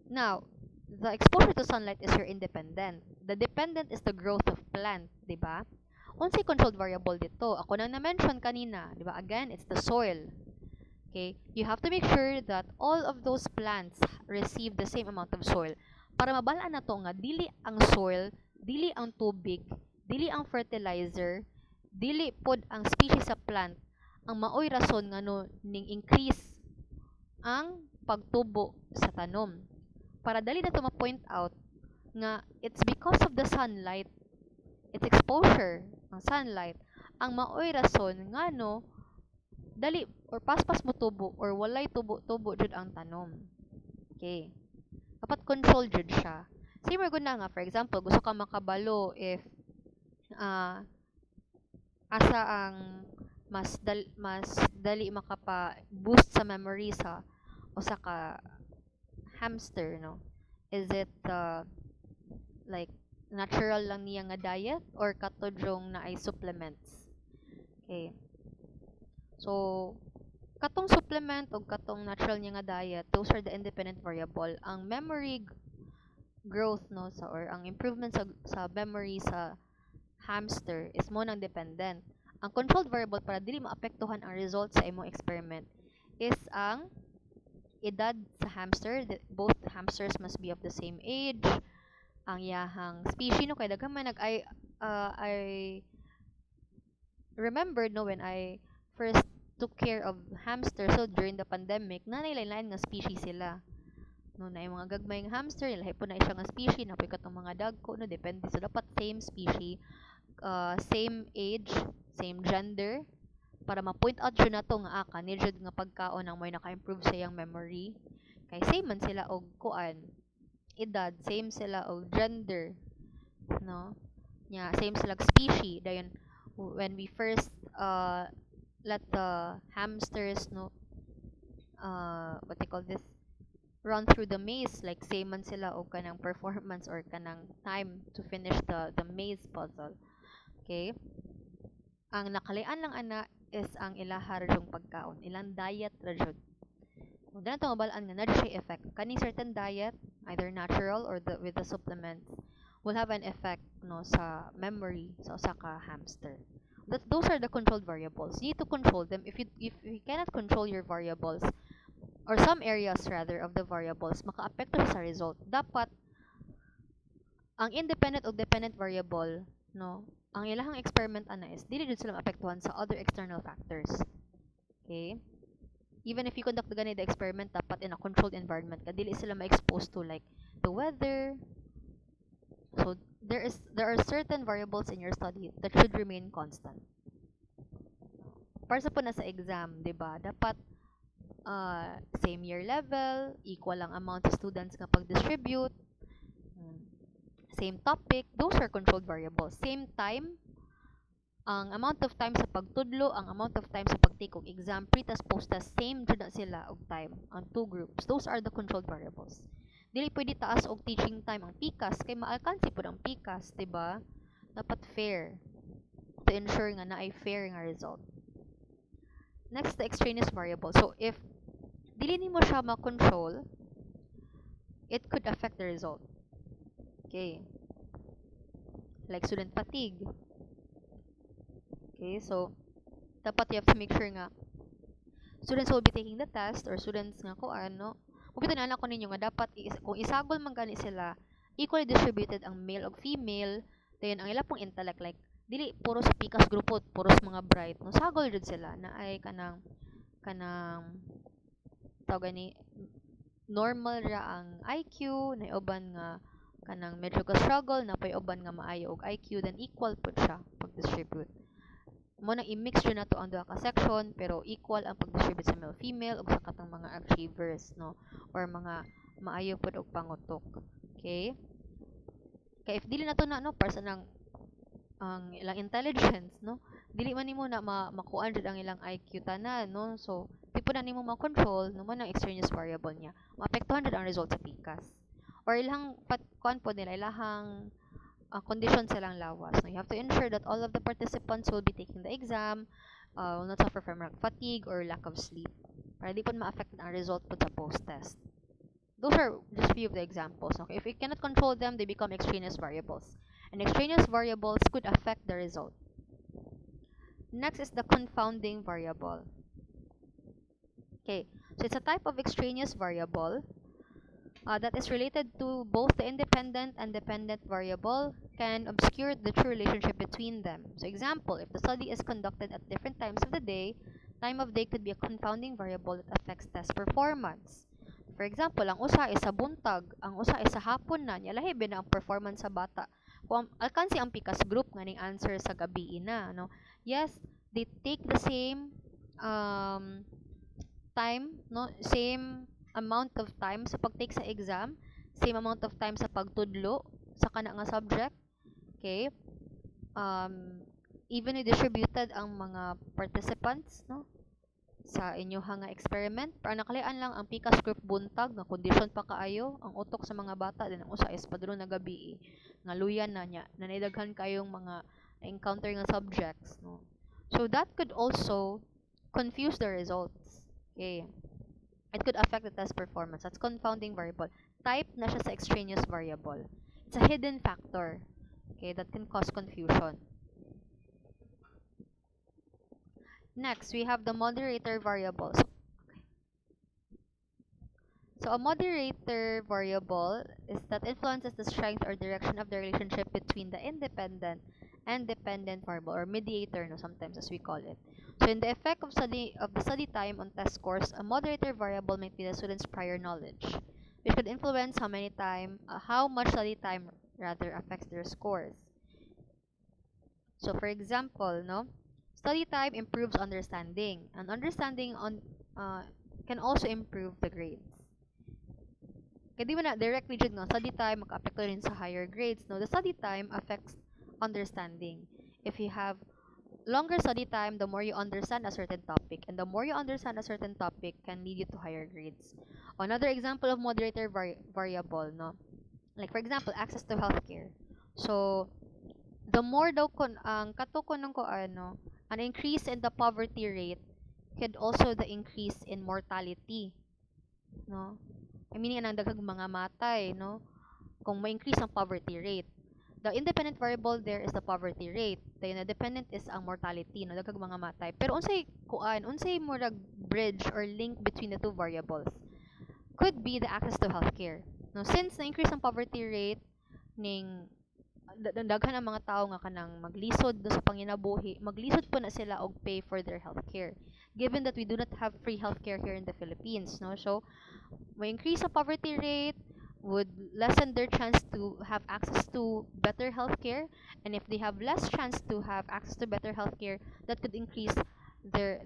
Now, the exposure to sunlight is your independent. The dependent is the growth of plant, di ba? Unsay controlled variable dito? Ako nang na-mention kanina, di ba? Again, it's the soil. Okay? You have to make sure that all of those plants receive the same amount of soil. Para mabalaan na to nga, dili ang soil, dili ang tubig, dili ang fertilizer, dili pod ang species sa plant ang maoy rason nga no ning increase ang pagtubo sa tanom. Para dali na to ma-point out nga it's because of the sunlight, its exposure ng sunlight ang maoy rason nga no dali or paspas mo tubo or walay tubo jud ang tanom. Okay. Dapat control jud siya. Same gud na nga for example, gusto ka makabalo if asa ang mas dali makapa boost sa memory sa usa ka hamster, no? Is it like natural lang niya nga diet or katudjong na ay supplements? Okay. So, katong supplement o katong natural niya nga diet, those are the independent variable. Ang memory growth, no, sa or ang improvement sa memory sa hamster is mo nang dependent. Ang controlled variable para dili maapektuhan ang result sa imong experiment is ang edad sa hamster. Both hamsters must be of the same age. Ang iyahang species, no, kay daghan man I remembered, no, when I first took care of hamsters, so during the pandemic lain-lain nga species sila, no, na yung mga gagmay nga hamster lahi po na siya nga species, na po katong mga dagko, no, depende, so dapat same species, same age, same gender, para ma-point out jud nato nga ni jud nga pagkaon ang may naka-improve sa iyang memory, kay same man sila og kuan edad, same sila og gender, no, nya same sila og species. Dayon when we first let the hamsters, no, what they call this, run through the maze, like same man sila og kanang performance or kanang time to finish the maze puzzle. Okay, ang nakalian lang ana is ang ilaha ra jung pagkaon, ilang diet ra jud. Kung na to mabalaan nga na siya effect kaning certain diet, either natural or with the supplements, will have an effect, no, sa memory sa usa ka hamster. Those are the controlled variables. You need to control them. If you cannot control your variables, or some areas rather of the variables, makaapekto sa result. Dapat ang independent o dependent variable, no, ang ilahang experiment ana is dili jud sila maapektuhan sa other external factors. Okay? Even if you conduct the ganito experiment, dapat in a controlled environment ka, dili sila ma-expose to like the weather. So there are certain variables in your study that should remain constant. Para sa po na sa exam, 'di ba? Dapat same year level, equal ang amount of students nga pag-distribute, same topic, those are controlled variables. Same time, ang amount of time sa pagtudlo, ang amount of time sa pag-take og exam, pre-test, post-test, same jud na sila og time ang two groups. Those are the controlled variables. Dili pwede taas og teaching time ang PCAS kay maalkansi pud ang PCAS, 'di ba? Dapat fair to ensure nga naay fair nga result. Next, the extraneous variable. So if dili nimo siya ma-control, it could affect the result. Okay. Like student fatigue. Okay, so dapat you have to make sure nga students will be taking the test, or students nga ko ano, mukita na ko ninyo nga dapat kung isagol man gani sila, equally distributed ang male og female, then ang ila pong intellect, like dili puro sa pikas grupo, puro sa mga bright, no, sagol jud sila na ay kanang tawag ni normal ra ang IQ, na uban nga kanang medyo ka struggle, na pay uban nga maayo og IQ, then equal pud siya pag distribute. Mo nang i-mix yun na to ang duha ka section, pero equal ang pag-distribute sa male female ug sa katong mga achievers, no, or mga maayo pud og pangutok. Okay, kay if dili na to na, no, para sa nang ang ilang intelligence, no, dili man nimo na makuan jud ang ilang IQ tanan, no, so di po na nimo ma-control, no, man ang extraneous variable niya, maapektuhan jud ang result sa PCAS, or ilang kuan po nila ilahang condition silang lawas. No, you have to ensure that all of the participants will be taking the exam, will not suffer from fatigue or lack of sleep, para di po ma-affect ang result po sa post-test. Those are just few of the examples. Okay, if you cannot control them, they become extraneous variables, and extraneous variables could affect the result. Next is the confounding variable. Okay, so it's a type of extraneous variable that is related to both the independent and dependent variable, can obscure the true relationship between them. So example, if the study is conducted at different times of the day, time of day could be a confounding variable that affects test performance. For example, ang usa is sa buntag, ang usa is sa hapon na, niya lahi na ang performance sa bata. Kung alkansi ang PCAS group nga ning answer sa gabi na, no? Yes, they take the same time, no, same amount of time sa pag-take sa exam, same amount of time sa pagtudlo sa kana nga subject. Okay, evenly distributed ang mga participants, no, sa inyoha nga experiment, para nakalian lang ang PICAS group buntag nga kondisyon pa kaayo ang utok sa mga bata din ang usa is padulong na gabi nga luyan na nya nanidaghan kayong mga encounter nga subjects, no. So that could also confuse the results. Okay. It could affect the test performance. That's confounding variable. Type na siya sa extraneous variable. It's a hidden factor. Okay, that can cause confusion. Next, we have the moderator variables. So a moderator variable is that influences the strength or direction of the relationship between the independent and dependent variable, or mediator, no, sometimes as we call it. So in the effect of the study time on test scores, a moderator variable might be the student's prior knowledge, which could influence how much study time rather affects their scores. So for example, no, study time improves understanding, and understanding can also improve the grades. Kaya di mo na directly jud nga study time maka-apekto rin sa higher grades, no. The study time affects understanding. If you have longer study time, the more you understand a certain topic, and the more you understand a certain topic can lead you to higher grades. Another example of moderator variable, no, like for example, access to healthcare. So the more daw kun ang katukunon ko ano, an increase in the poverty rate could also the increase in mortality, no. I mean, ang daghang mga matay, no, kung ma-increase ang poverty rate. The independent variable there is the poverty rate. The dependent is ang mortality, no, daghang mga matay. Pero unsay murag bridge or link between the two variables could be the access to healthcare. No, since na-increase ang poverty rate ning daghan ang mga tao nga kanang maglisod do sa panginabuhi, maglisod po na sila og pay for their healthcare. Given that we do not have free healthcare here in the Philippines, no, so may increase sa poverty rate would lessen their chance to have access to better healthcare, and if they have less chance to have access to better healthcare, that could increase their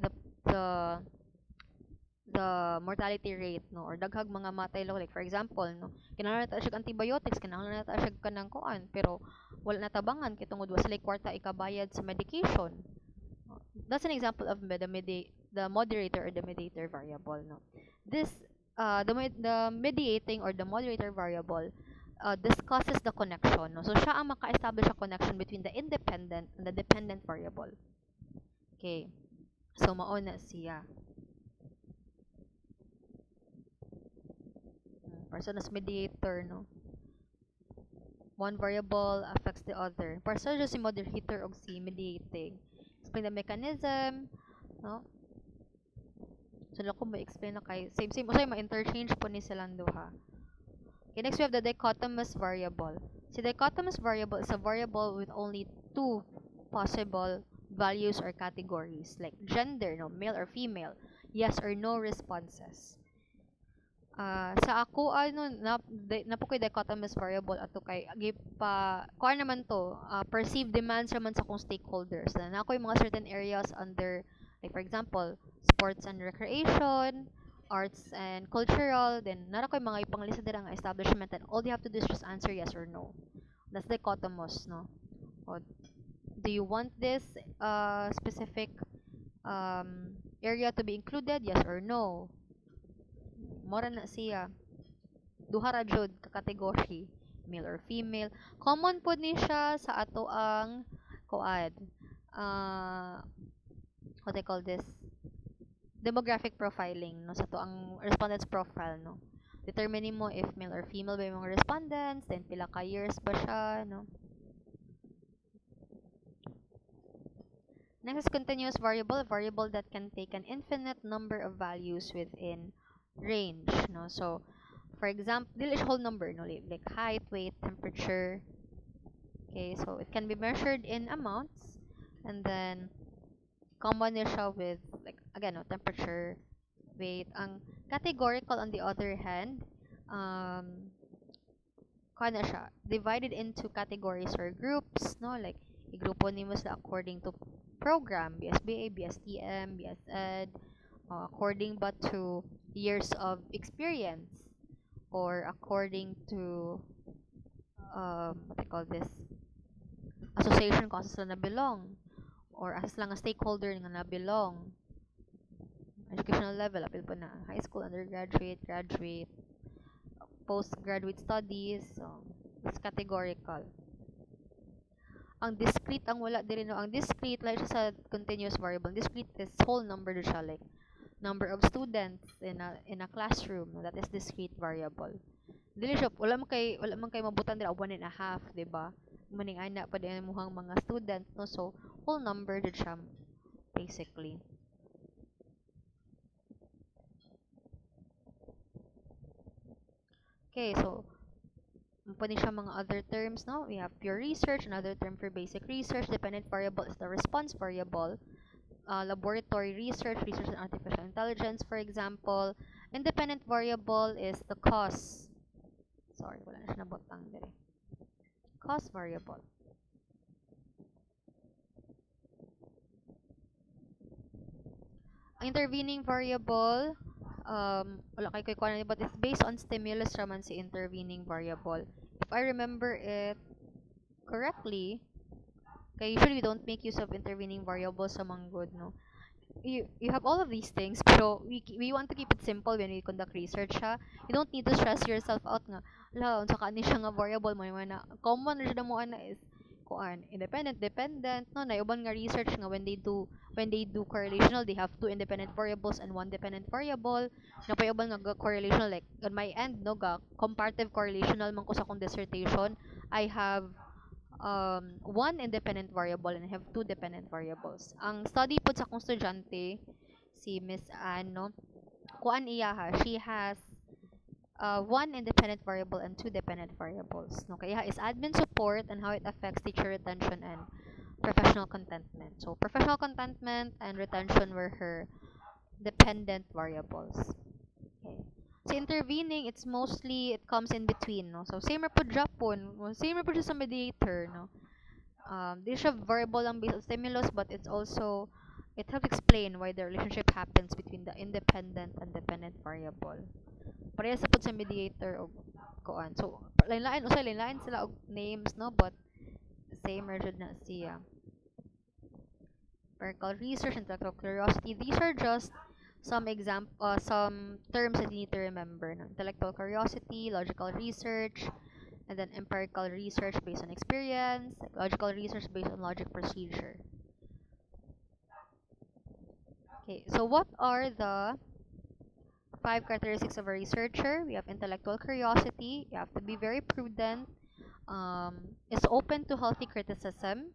the mortality rate, no, or daghag mga matay lang, like for example, no, kinahanglan nata siya antibiotics, kinahanglan nata siya kanang kuan, pero wala natabangan kay tungod wa sila kwarta ikabayad sa medication. That's an example of the moderator or the mediator variable, no. This the mediating or the moderator variable discusses the connection, no. So siya ang maka-establish a connection between the independent and the dependent variable. Okay. So mao na siya. Person as mediator, no. One variable affects the other. Person si moderator og si mediating. Explain the mechanism, no. So lang ko ma-explain na kay same usay ma-interchange po ni silang duha. Okay, next we have the dichotomous variable. Si dichotomous variable is a variable with only two possible values or categories, like gender, no, male or female, yes or no responses. Sa ako ano na po kay dichotomous variable ato kay gipa kuan naman to perceived demands naman sa akong stakeholders na ako'y mga certain areas under, like for example, sports and recreation, arts and cultural, then nara ko'y mga ipanglista dira nga establishment, and all you have to do is just answer yes or no. That's dichotomous, no. O, do you want this specific area to be included, yes or no? Mora na siya duha ra jud ka category, male or female. Common pod ni siya sa ato ang kuan what they call this, demographic profiling, no, sa to ang respondents profile, no. Determine mo if male or female ba yung mga respondents, then pila ka years ba siya, no. Next is continuous variable, a variable that can take an infinite number of values within range, no. So for example, dili siya whole number, no, like height, weight, temperature. Okay, so it can be measured in amounts, and then combine siya with, like again, no, temperature, weight. Ang categorical on the other hand, kuha na siya divided into categories or groups, no, like igrupo nimo sila according to program, BSBA, BSTM, BSED, according but to years of experience, or according to what they call this, association kung saan sila na belong, or as lang a stakeholder nga nabilong. Educational level, apil po na high school, undergraduate, graduate, postgraduate studies. So, it's categorical. Ang discrete ang wala diri no. Ang discrete like siya sa continuous variable. Discrete is whole number siya, like number of students in a classroom. That is discrete variable. Dili siya wala man kay mabutan dira 1.5, di ba? Maning ana pa din muhang mga student no. So whole number jud siya basically. Okay, so pwede siya mga other terms, no? We have pure research, another term for basic research. Dependent variable is the response variable. Laboratory research, research in artificial intelligence, for example. Independent variable is the cause. Sorry, wala na siya nabutang dire. Cause variable. Intervening variable, wala kay kuan but it's based on stimulus raman si intervening variable. If I remember it correctly, kay usually we don't make use of intervening variables sa manggod, no? You have all of these things, pero we want to keep it simple when we conduct research, ha? You don't need to stress yourself out nga, unsa ka ni siya nga variable mo na common ra siya mo ana is kuan independent, dependent, no? Na uban nga research nga when they do correlational, they have two independent variables and one dependent variable. Na pa uban nga correlational, like on my end, no, ga comparative correlational man ko sa akong dissertation. I have one independent variable and I have two dependent variables. Ang study po sa akong estudyante, si Miss Anne, no, kuan iya ha, she has one independent variable and two dependent variables. No, kaya is admin support and how it affects teacher retention and professional contentment. So professional contentment and retention were her dependent variables. Okay. So intervening, it comes in between, no? So same ra po Japon, same ra po siya sa mediator, no? Di siya variable lang based on stimulus, but it helps explain why the relationship happens between the independent and dependent variable. Pareha sa pud sa mediator og kuan. So lain-lain sila og names, no, but same ra jud na siya. Empirical research, intellectual curiosity, these are just some terms that you need to remember, no? Intellectual curiosity, logical research, and then empirical research based on experience, psychological research based on logic procedure. Okay, so what are the 5 characteristics of a researcher? We have intellectual curiosity, you have to be very prudent, is open to healthy criticism.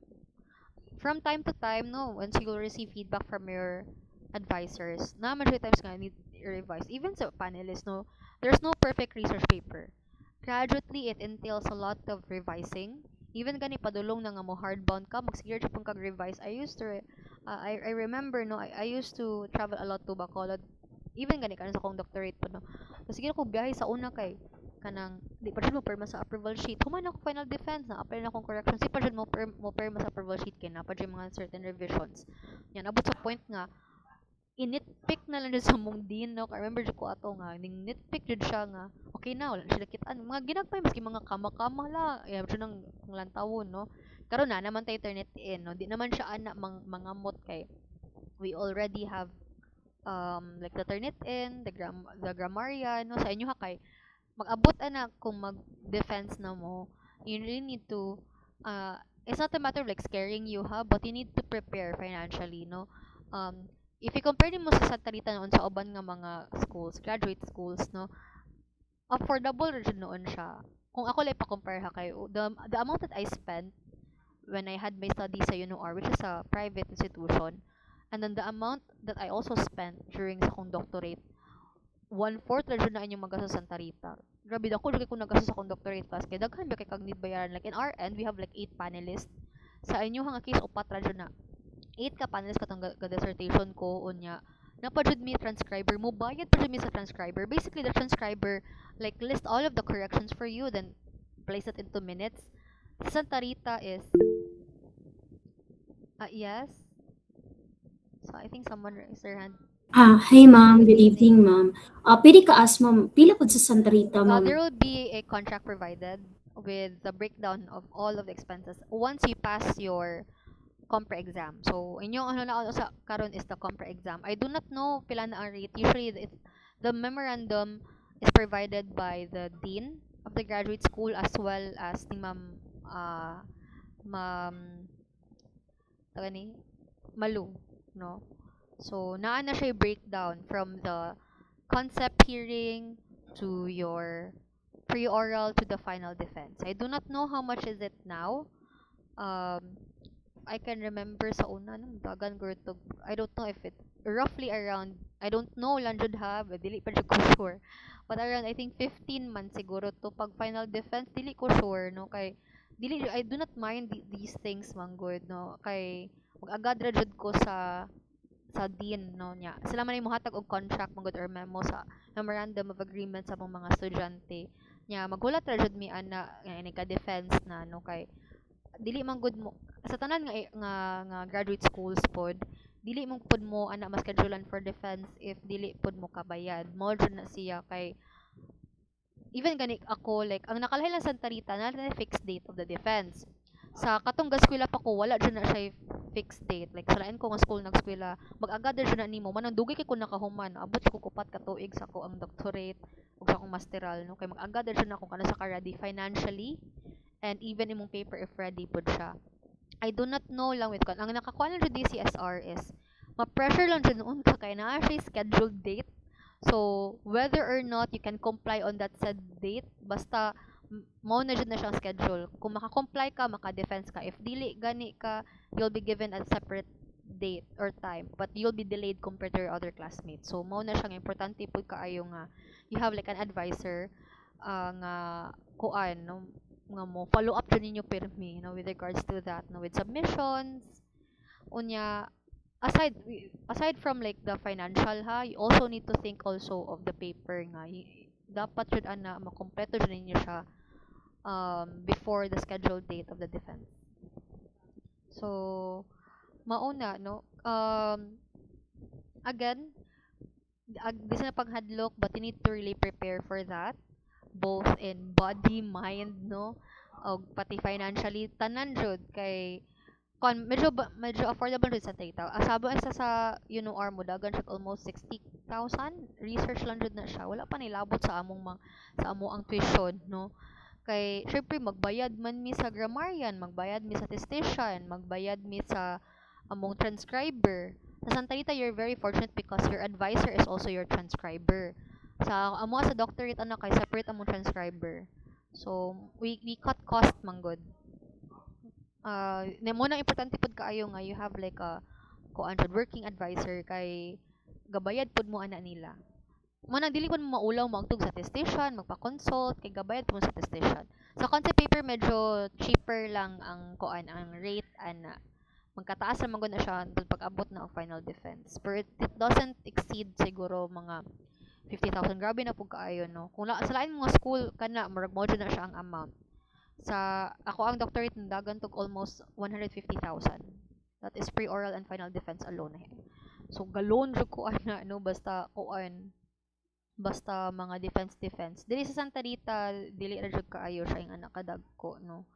From time to time, no, once you will receive feedback from your advisors, na majority times nga need revise. Even sa panelists, no, there's no perfect research paper. Gradually, it entails a lot of revising. Even gani padulong na nga mo hardbound ka, magsigure siya pong kag-revise. I remember, no, I used to travel a lot to Bacolod. Even gani kanan sa kong doctorate po, no. So, sige ko biyahe sa una kay kanang di pa jud mo perma sa approval sheet. Human ako final defense na apply na akong correction. Di pa jud mo perma sa approval sheet kay na pa jud mga certain revisions. Yan abot sa point nga initpick na lang jud sa mong dean, no. I remember jud ko ato nga ning nitpick jud siya nga okay na wala sila kitaan mga ginagpay maski mga kama-kama la ya jud nang lantawon, no. Karon na naman tay internet in, no. Di naman siya ana mga mot kay we already have like the Turnitin, the grammarian, no. Sa inyo ha kay mag-abot ana kung mag-defense na mo, you really need to it's not a matter of like scaring you, ha, but you need to prepare financially, no. If you compare mo sa Santa Rita noon sa uban nga mga schools, graduate schools, no, affordable rin noon siya. Kung ako lang pa-compare ha kay the amount that I spent when I had my study sa UNOR, which is a private institution, and then the amount that I also spent during sa kong doctorate, 1/4 ra jud na inyong magastos sa Santa Rita. Grabe dako jud kay kung nagastos sa akong doctorate class kay daghan ba kay kag need bayaran, like in our end we have like 8 panelists. Sa inyo nga case upat ra jud na. 8 ka panelists katong dissertation ko unya. Na pa jud mi transcriber mo bayad pa jud mi sa transcriber. Basically the transcriber like list all of the corrections for you then place it into minutes. Sa Santa Rita is yes. So I think someone raised their hand. Hi ma'am, good evening ma'am. Pwede ka ask ma'am, pila po sa Santa Rita ma'am? There will be a contract provided with the breakdown of all of the expenses. Once you pass your compre exam. So inyong ano na sa karon is the compre exam. I do not know pila na ang rate. Usually the memorandum is provided by the dean of the graduate school as well as ni ma'am taga ni Malu, no? So naa na siya breakdown from the concept hearing to your pre-oral to the final defense. I do not know how much is it now. I can remember sa una nung dagan ko to. I don't know if it roughly around, I don't know lang jud ha, but dili pa jud ko sure. But around I think 15 months siguro to pag final defense dili ko sure no kay I do not mind these things man good no kay mag-agad ra jud ko sa dean no nya sila man yung mohatag og contract man gud or memo sa memorandum of agreement sa among mga estudyante nya maghulat ra jud mi ana nga ini ka defense na no kay dili man gud mo sa tanan nga graduate schools pod dili mo pod mo ana mas schedulean for defense if dili pod mo kabayad mo jud na siya kay even gani ako like ang nakalahi lang Santa Rita na fixed date of the defense sa katong gaskwela pa ko wala jud na siya fixed date like sa lain ko nga school nagskwela mag-agad jud na nimo manang dugay kay ko nakahuman abot ko kupat ka tuig sa ko ang doctorate ug sa akong masteral no kay mag-agad jud na ako kana sa ka-ready financially and even imong paper if ready pod siya. I do not know lang with kon. Ang nakakuha lang jud DCSR is ma-pressure lang jud noon ka kay naa siya scheduled date. So whether or not you can comply on that said date basta mao na jud na siyang schedule. Kung maka-comply ka, maka-defense ka. If dili gani ka, you'll be given a separate date or time but you'll be delayed compared to your other classmates. So mao na siyang importante pud kaayo nga you have like an advisor nga kuan no nga mo follow up jud ninyo pirmi no with regards to that no with submissions unya aside from like the financial ha you also need to think also of the paper nga dapat jud ana makompleto jud ninyo siya before the scheduled date of the defense so mauna no again this na paghadlok but you need to really prepare for that both in body, mind, no? O pati financially tanan jud kay kon medyo affordable jud sa data. Asabo sa UNOR mo dagan siya almost 60,000. Research lang jud na siya. Wala pa nilabot sa sa amo ang tuition, no? Kay syempre magbayad man mi sa grammarian, magbayad mi sa statistician, magbayad mi sa among transcriber. Sa Santa Rita, you're very fortunate because your advisor is also your transcriber. Sa amo sa doctorate ana kay separate among transcriber. So we cut cost man good. Mo na importante pud kaayo nga you have like a kuan jud working advisor kay gabayad pud mo ana nila. Mo na dili ko mo maulaw magtug sa statistician, magpa-consult kay gabayad pud mo sa statistician. Sa concept paper medyo cheaper lang ang kuan ang rate ana magkataas naman gud na siya until pag-abot na ang final defense. But it doesn't exceed siguro mga 50,000 grabe na pud kaayo no kung sa lain mga school kana murag mo na siya ang amount sa ako ang doctorate dagan tog almost 150,000 that is pre-oral and final defense alone so galon jud ko ana no basta kuan basta mga defense dili sa Santa Rita dili ra jud kaayo siya ang anak kadagko no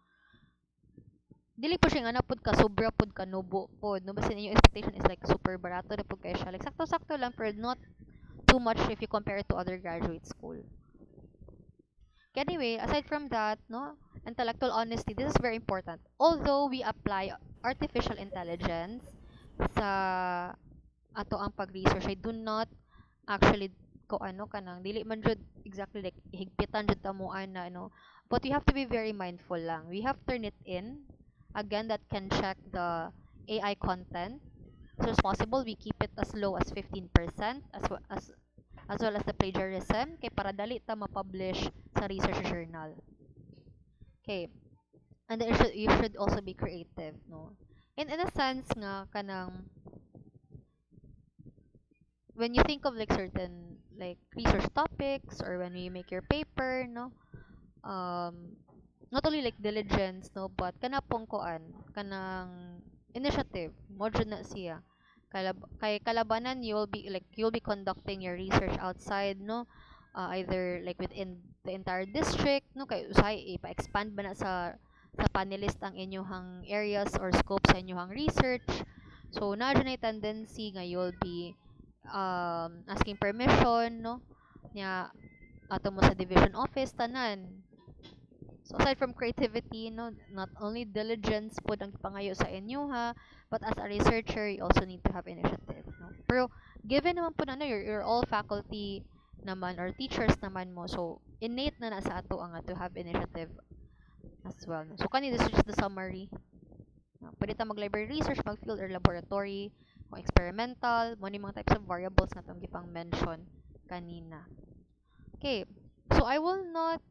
dili po siya nga napod ka sobra pod ka nubo pod no basta yung expectation is like super barato na pod kay siya like sakto-sakto lang pero not too much if you compare it to other graduate school. Anyway, aside from that, no, intellectual honesty, this is very important. Although we apply artificial intelligence sa ato ang pag-research, I do not actually ko ano kanang dili man jud exactly like higpitan jud tamo ana no. But we have to be very mindful lang. We have to turn it in. Again, that can check the AI content. So as possible, we keep it as low as 15% as well as the plagiarism kay para dali ta ma-publish sa research journal. Okay. And then you should also be creative, no? In a sense nga kanang when you think of like certain like research topics or when you make your paper, no? Not only like diligence, no, but kana pong kuan kanang initiative mo jud na siya kay kalabanan you'll be conducting your research outside no either like within the entire district no kay usay ipa-expand ba na sa sa panelist ang inyong areas or scope sa inyong research. So na dyan ay tendency nga you'll be asking permission, no, nya ato mo sa division office tanan. So aside from creativity, no, not only diligence po ang pangayo sa inyo ha, but as a researcher, you also need to have initiative. No? Pero given naman po na no, you're all faculty naman or teachers naman mo, so innate na sa ato ang to have initiative as well. No? So this is just the summary. No? Pwede ta mag-library research, mag-field or laboratory, kung experimental, mo ni mga types of variables na itong gipang mention kanina. Okay, so I will not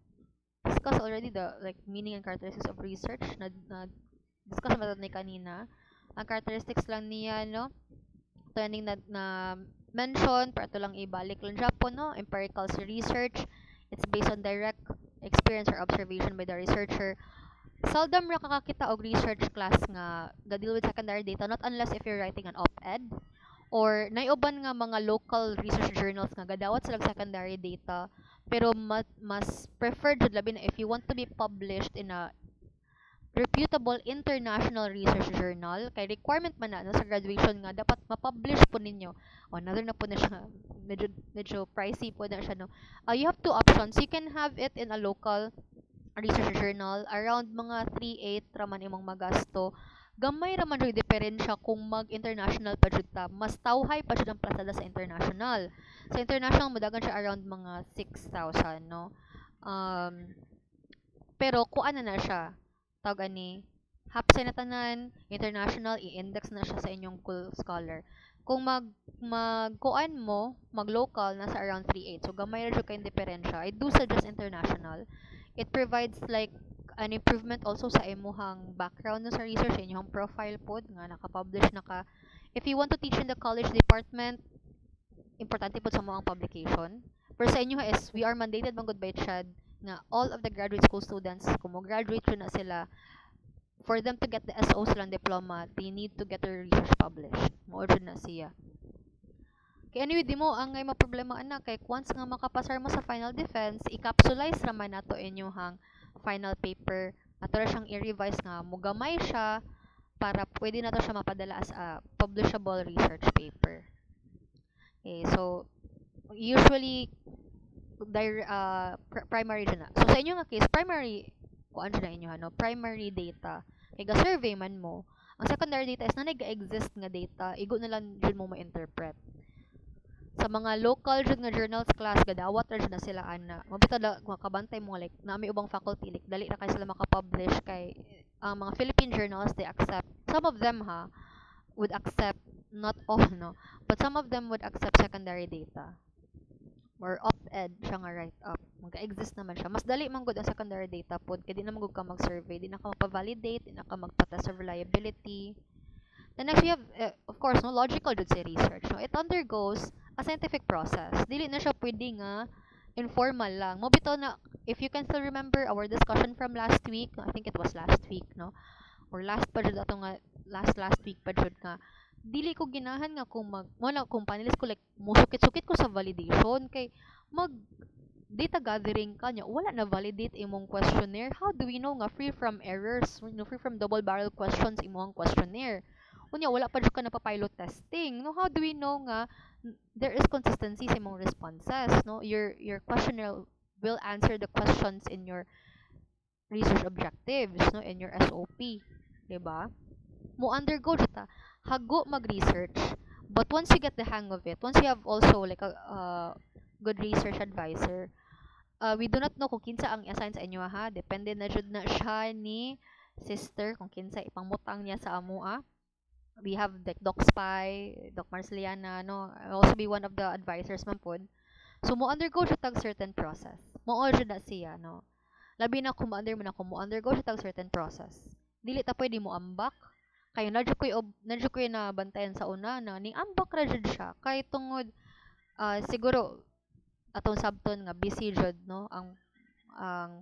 discuss already the meaning and characteristics of research na discuss naman ni kanina. Ang characteristics lang niya, no, ito yung na mention, para ito lang ibalik lang Japon, no, empirical research. It's based on direct experience or observation by the researcher. Seldom ra kakakita og research class nga deal with secondary data, not unless if you're writing an op-ed or naiuban nga mga local research journals nga gadawat silang secondary data, pero mas preferred jud labi na if you want to be published in a reputable international research journal, kay requirement man na sa graduation nga dapat ma-publish po ninyo. Another na po na siya, medyo pricey po na siya, no. You have two options. You can have it in a local research journal, around mga 3-8 raman imong magasto. Gamay raman jud diferensya kung mag-international pa jud ta. Mas tawhay pa jud ang pasada sa international. Sa international modagan siya around mga 6,000, no. Pero kuan na siya. Tawag ani hapsay na tanan, international i-index na siya sa inyong cool scholar. Kung kuan mo, mag-local nasa around 3.8. So gamay ra jud kay diferensya. I do suggest international. It provides an improvement also sa imuhang background no sa research, sa inyong profile pod nga naka-publish naka. If you want to teach in the college department, importante pod sa mga publication. Pero sa inyo is we are mandated man gud by CHAD nga all of the graduate school students kung mo graduate na sila, for them to get the SO silang diploma, they need to get their research published. Mao jud na siya. Kaya anyway, di mo ang ngay maproblema anak kay once nga makapasar mo sa final defense, i-capsulize raman nato inyong final paper. Ato ra siyang i-revise nga mugamay siya para pwede nato siya mapadala as a publishable research paper. Okay, so usually primary dyan na. So sa inyo nga case, primary kuan dyan na inyo primary data. Kaya ga-survey man mo, ang secondary data is na nag-exist nga data, igo na lang dyan mo ma-interpret. Sa mga local dyan nga journals class, gadawat ra dyan na sila ana. Mabita da makabantay mo nami ubang faculty dali ra kay sila makapublish kay ang mga Philippine journals they accept. Some of them would accept, not all no, but some of them would accept secondary data. Or op-ed siya nga write-up. Mag-exist naman siya. Mas dali man gud ang secondary data pod kay di na magud ka mag-survey, di na ka mapa-validate, di na ka magpa-test of reliability. Then next we have of course no logical jud sa research. No, it undergoes a scientific process. Dili na siya pwede nga informal lang. Mo bitaw na if you can still remember our discussion from last week, I think it was last week, no? Or last pa jud ato nga last week pa jud nga dili ko ginahan nga kung kung panelist ko musukit-sukit ko sa validation kay mag data gathering ka nya wala na validate imong questionnaire. How do we know nga free from errors, free from double barrel questions imong questionnaire? Unya wala pa jud ka na pilot testing. No, how do we know nga there is consistency sa imong responses, no? Your questionnaire will answer the questions in your research objectives, no, in your SOP, diba? Mo undergo jud ta hago mag-research, but once you get the hang of it, once you have also a good research advisor, we do not know kung kinsa ang i-assign sa inyo depende na jud na siya ni sister kung kinsa ipangmutang niya sa amua. We have Doc Spy, Doc Marceliana, no, I'll also be one of the advisors man pod. So mo undergo jud tag certain process, mo jud na siya, no, labi na kung mo undergo jud tag certain process, dili ta pwede mo ambak kay nadyo koy na bantayan sa una na ning ambak ra jud siya kay tungod siguro atong sabton nga busy jud, no, ang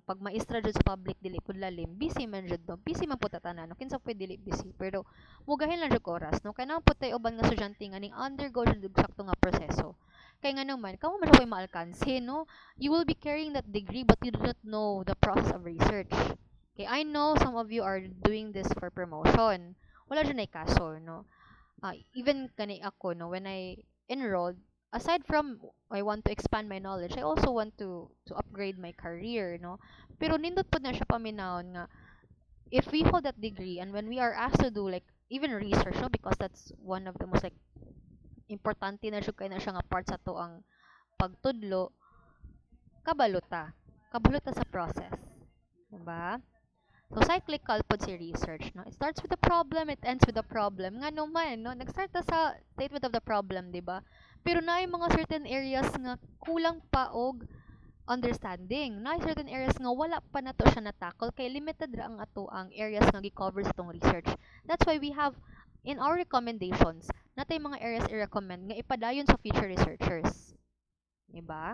pagmaestra jud sa public dili pud lalim, busy man jud, no, busy man pud tanan, no, kinsa pwede dili busy pero mugahin lang jud oras, no, kay nang pud tay uban nga estudyante nga ning undergo jud sakto nga proseso kay nga naman kamo man siya koy maalkanse, no, you will be carrying that degree but you do not know the process of research. Okay, I know some of you are doing this for promotion. Wala dyan ay kaso, no? Even kani ako, no, when I enrolled, aside from I want to expand my knowledge, I also want to upgrade my career, no? Pero nindot po na siya paminahon nga, if we hold that degree and when we are asked to do like even research, no, because that's one of the most like importante na siya kay na siya nga part sa to ang pagtudlo, kabalota. Kabalota sa process. Diba? So, cyclical po si research, no? It starts with the problem, it ends with the problem. Nga naman, no? Nag-start na sa statement of the problem, di ba? Pero na mga certain areas nga kulang pa og understanding. Na certain areas nga wala pa na to siya na-tackle, kay limited ra ang ato ang areas nga gi-cover sa tong research. That's why we have, in our recommendations, natay mga areas i-recommend nga ipadayon sa future researchers. Di ba?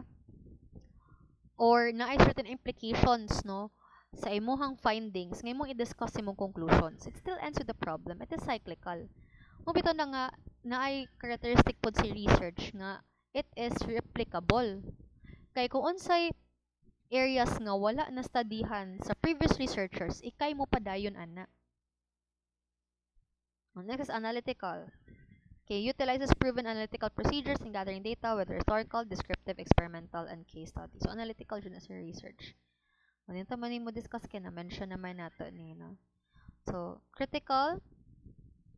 Or na certain implications, no? Sa imuhang findings, nga imong i-discuss imong conclusions. It still ends with the problem. It is cyclical. Kung bito na nga, na ay characteristic po si research nga, it is replicable. Kay kung unsay areas nga wala na studyhan sa previous researchers, ikay mo padayon ana. Next is analytical. Okay, utilizes proven analytical procedures in gathering data, whether historical, descriptive, experimental, and case studies. So, analytical dyan sa research. Ano yung tamanin mo discuss kaya na-mention naman nato ni, no? So, critical,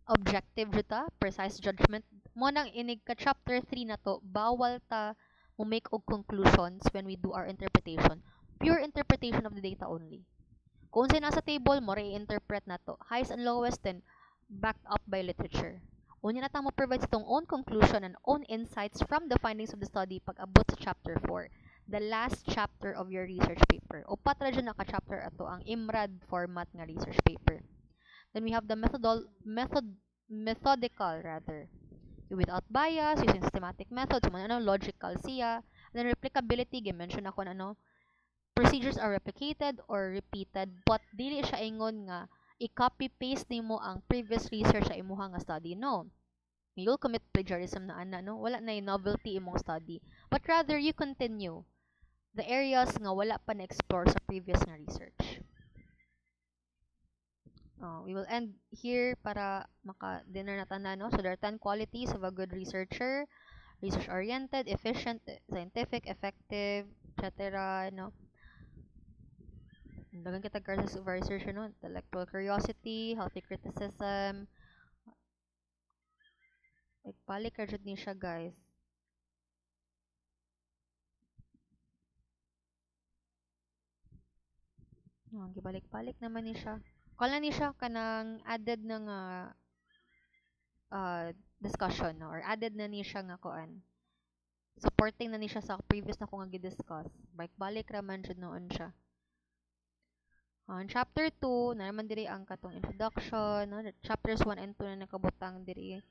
objective juta, precise judgment. Mo nang inig ka chapter 3 na to, bawal ta mo make og conclusions when we do our interpretation. Pure interpretation of the data only. Kung sa'yo nasa table, mo re-interpret na to. Highest and lowest, then backed up by literature. Unya na mo provide itong own conclusion and own insights from the findings of the study pag abot sa chapter 4. The last chapter of your research paper. O patra dyan naka-chapter ato ang IMRAD format nga research paper. Then we have the methodical rather. Without bias, using systematic methods, logical siya. And then replicability, gi-mention ako na procedures are replicated or repeated, but dili siya ingon nga i-copy-paste nimo ang previous research sa imuha nga study. No. You'll commit plagiarism na ana, no? Wala na yung novelty imong study. But rather, you continue the areas nga wala pa na-explore sa previous nga research. We will end here para maka-dinner na tanan, no? So, there are 10 qualities of a good researcher. Research-oriented, efficient, scientific, effective, etc. No? Dagan kita curses of researcher, no? Intellectual curiosity, healthy criticism. Balik ra jud ni siya, guys. Gibalik-balik naman ni siya. Kala ni siya kanang added na nga discussion, no? Or added na ni siya nga kuan. Supporting na ni siya sa previous na ko nga gi-discuss. Balik ra man jud noon siya. Chapter 2, na naman diri ang katong introduction, no? Chapters 1 and 2 na nakabutang diri.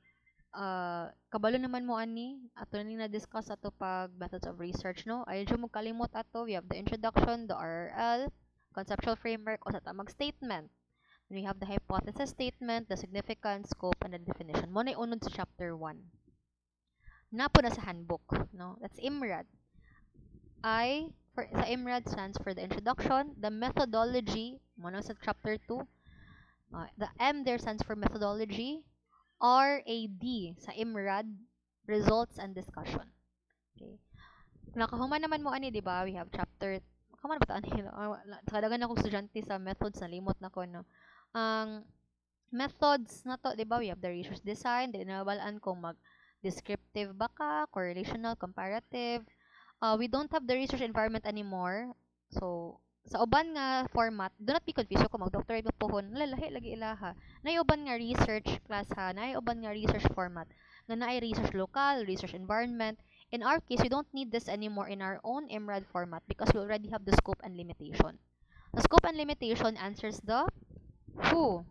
Kabalo naman mo ani ato ni na-discuss ato pag methods of research, no? Ayun mo kalimot ato. We have the introduction, the RRL, conceptual framework, o sa tamang statement. Then we have the hypothesis statement, the significance, scope, and the definition. Mo na unod sa chapter 1. Napo na sa handbook, no? That's IMRAD. Sa IMRAD stands for the introduction, the methodology, mo na sa chapter 2. The M there stands for methodology. RAD sa IMRAD, results and discussion. Okay. Nakahuman naman mo ani, di ba? We have chapter, kaman ba ito ani? Kadagan akong estudyante sa methods, na limot na ko, no? Ang methods na to, di ba? We have the research design, di nabalaan kung mag-descriptive ba ka, correlational, comparative. We don't have the research environment anymore. So, sa uban nga format, do not be confused kung mag-doctorate mo pohon, lalahi lagi ilaha. Nay uban nga research class ha, nay uban nga research format. Nga naay research local, research environment. In our case, we don't need this anymore in our own IMRAD format because we already have the scope and limitation. The scope and limitation answers the who,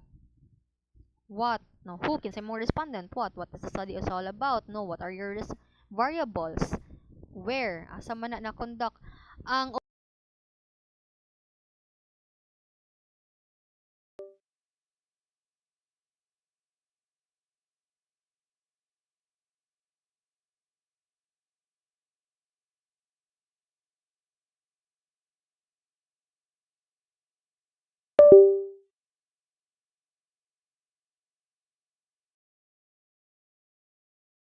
what, no, who can say more respondent, what is the study is all about, no, what are your variables, where, asa man na conduct. Ang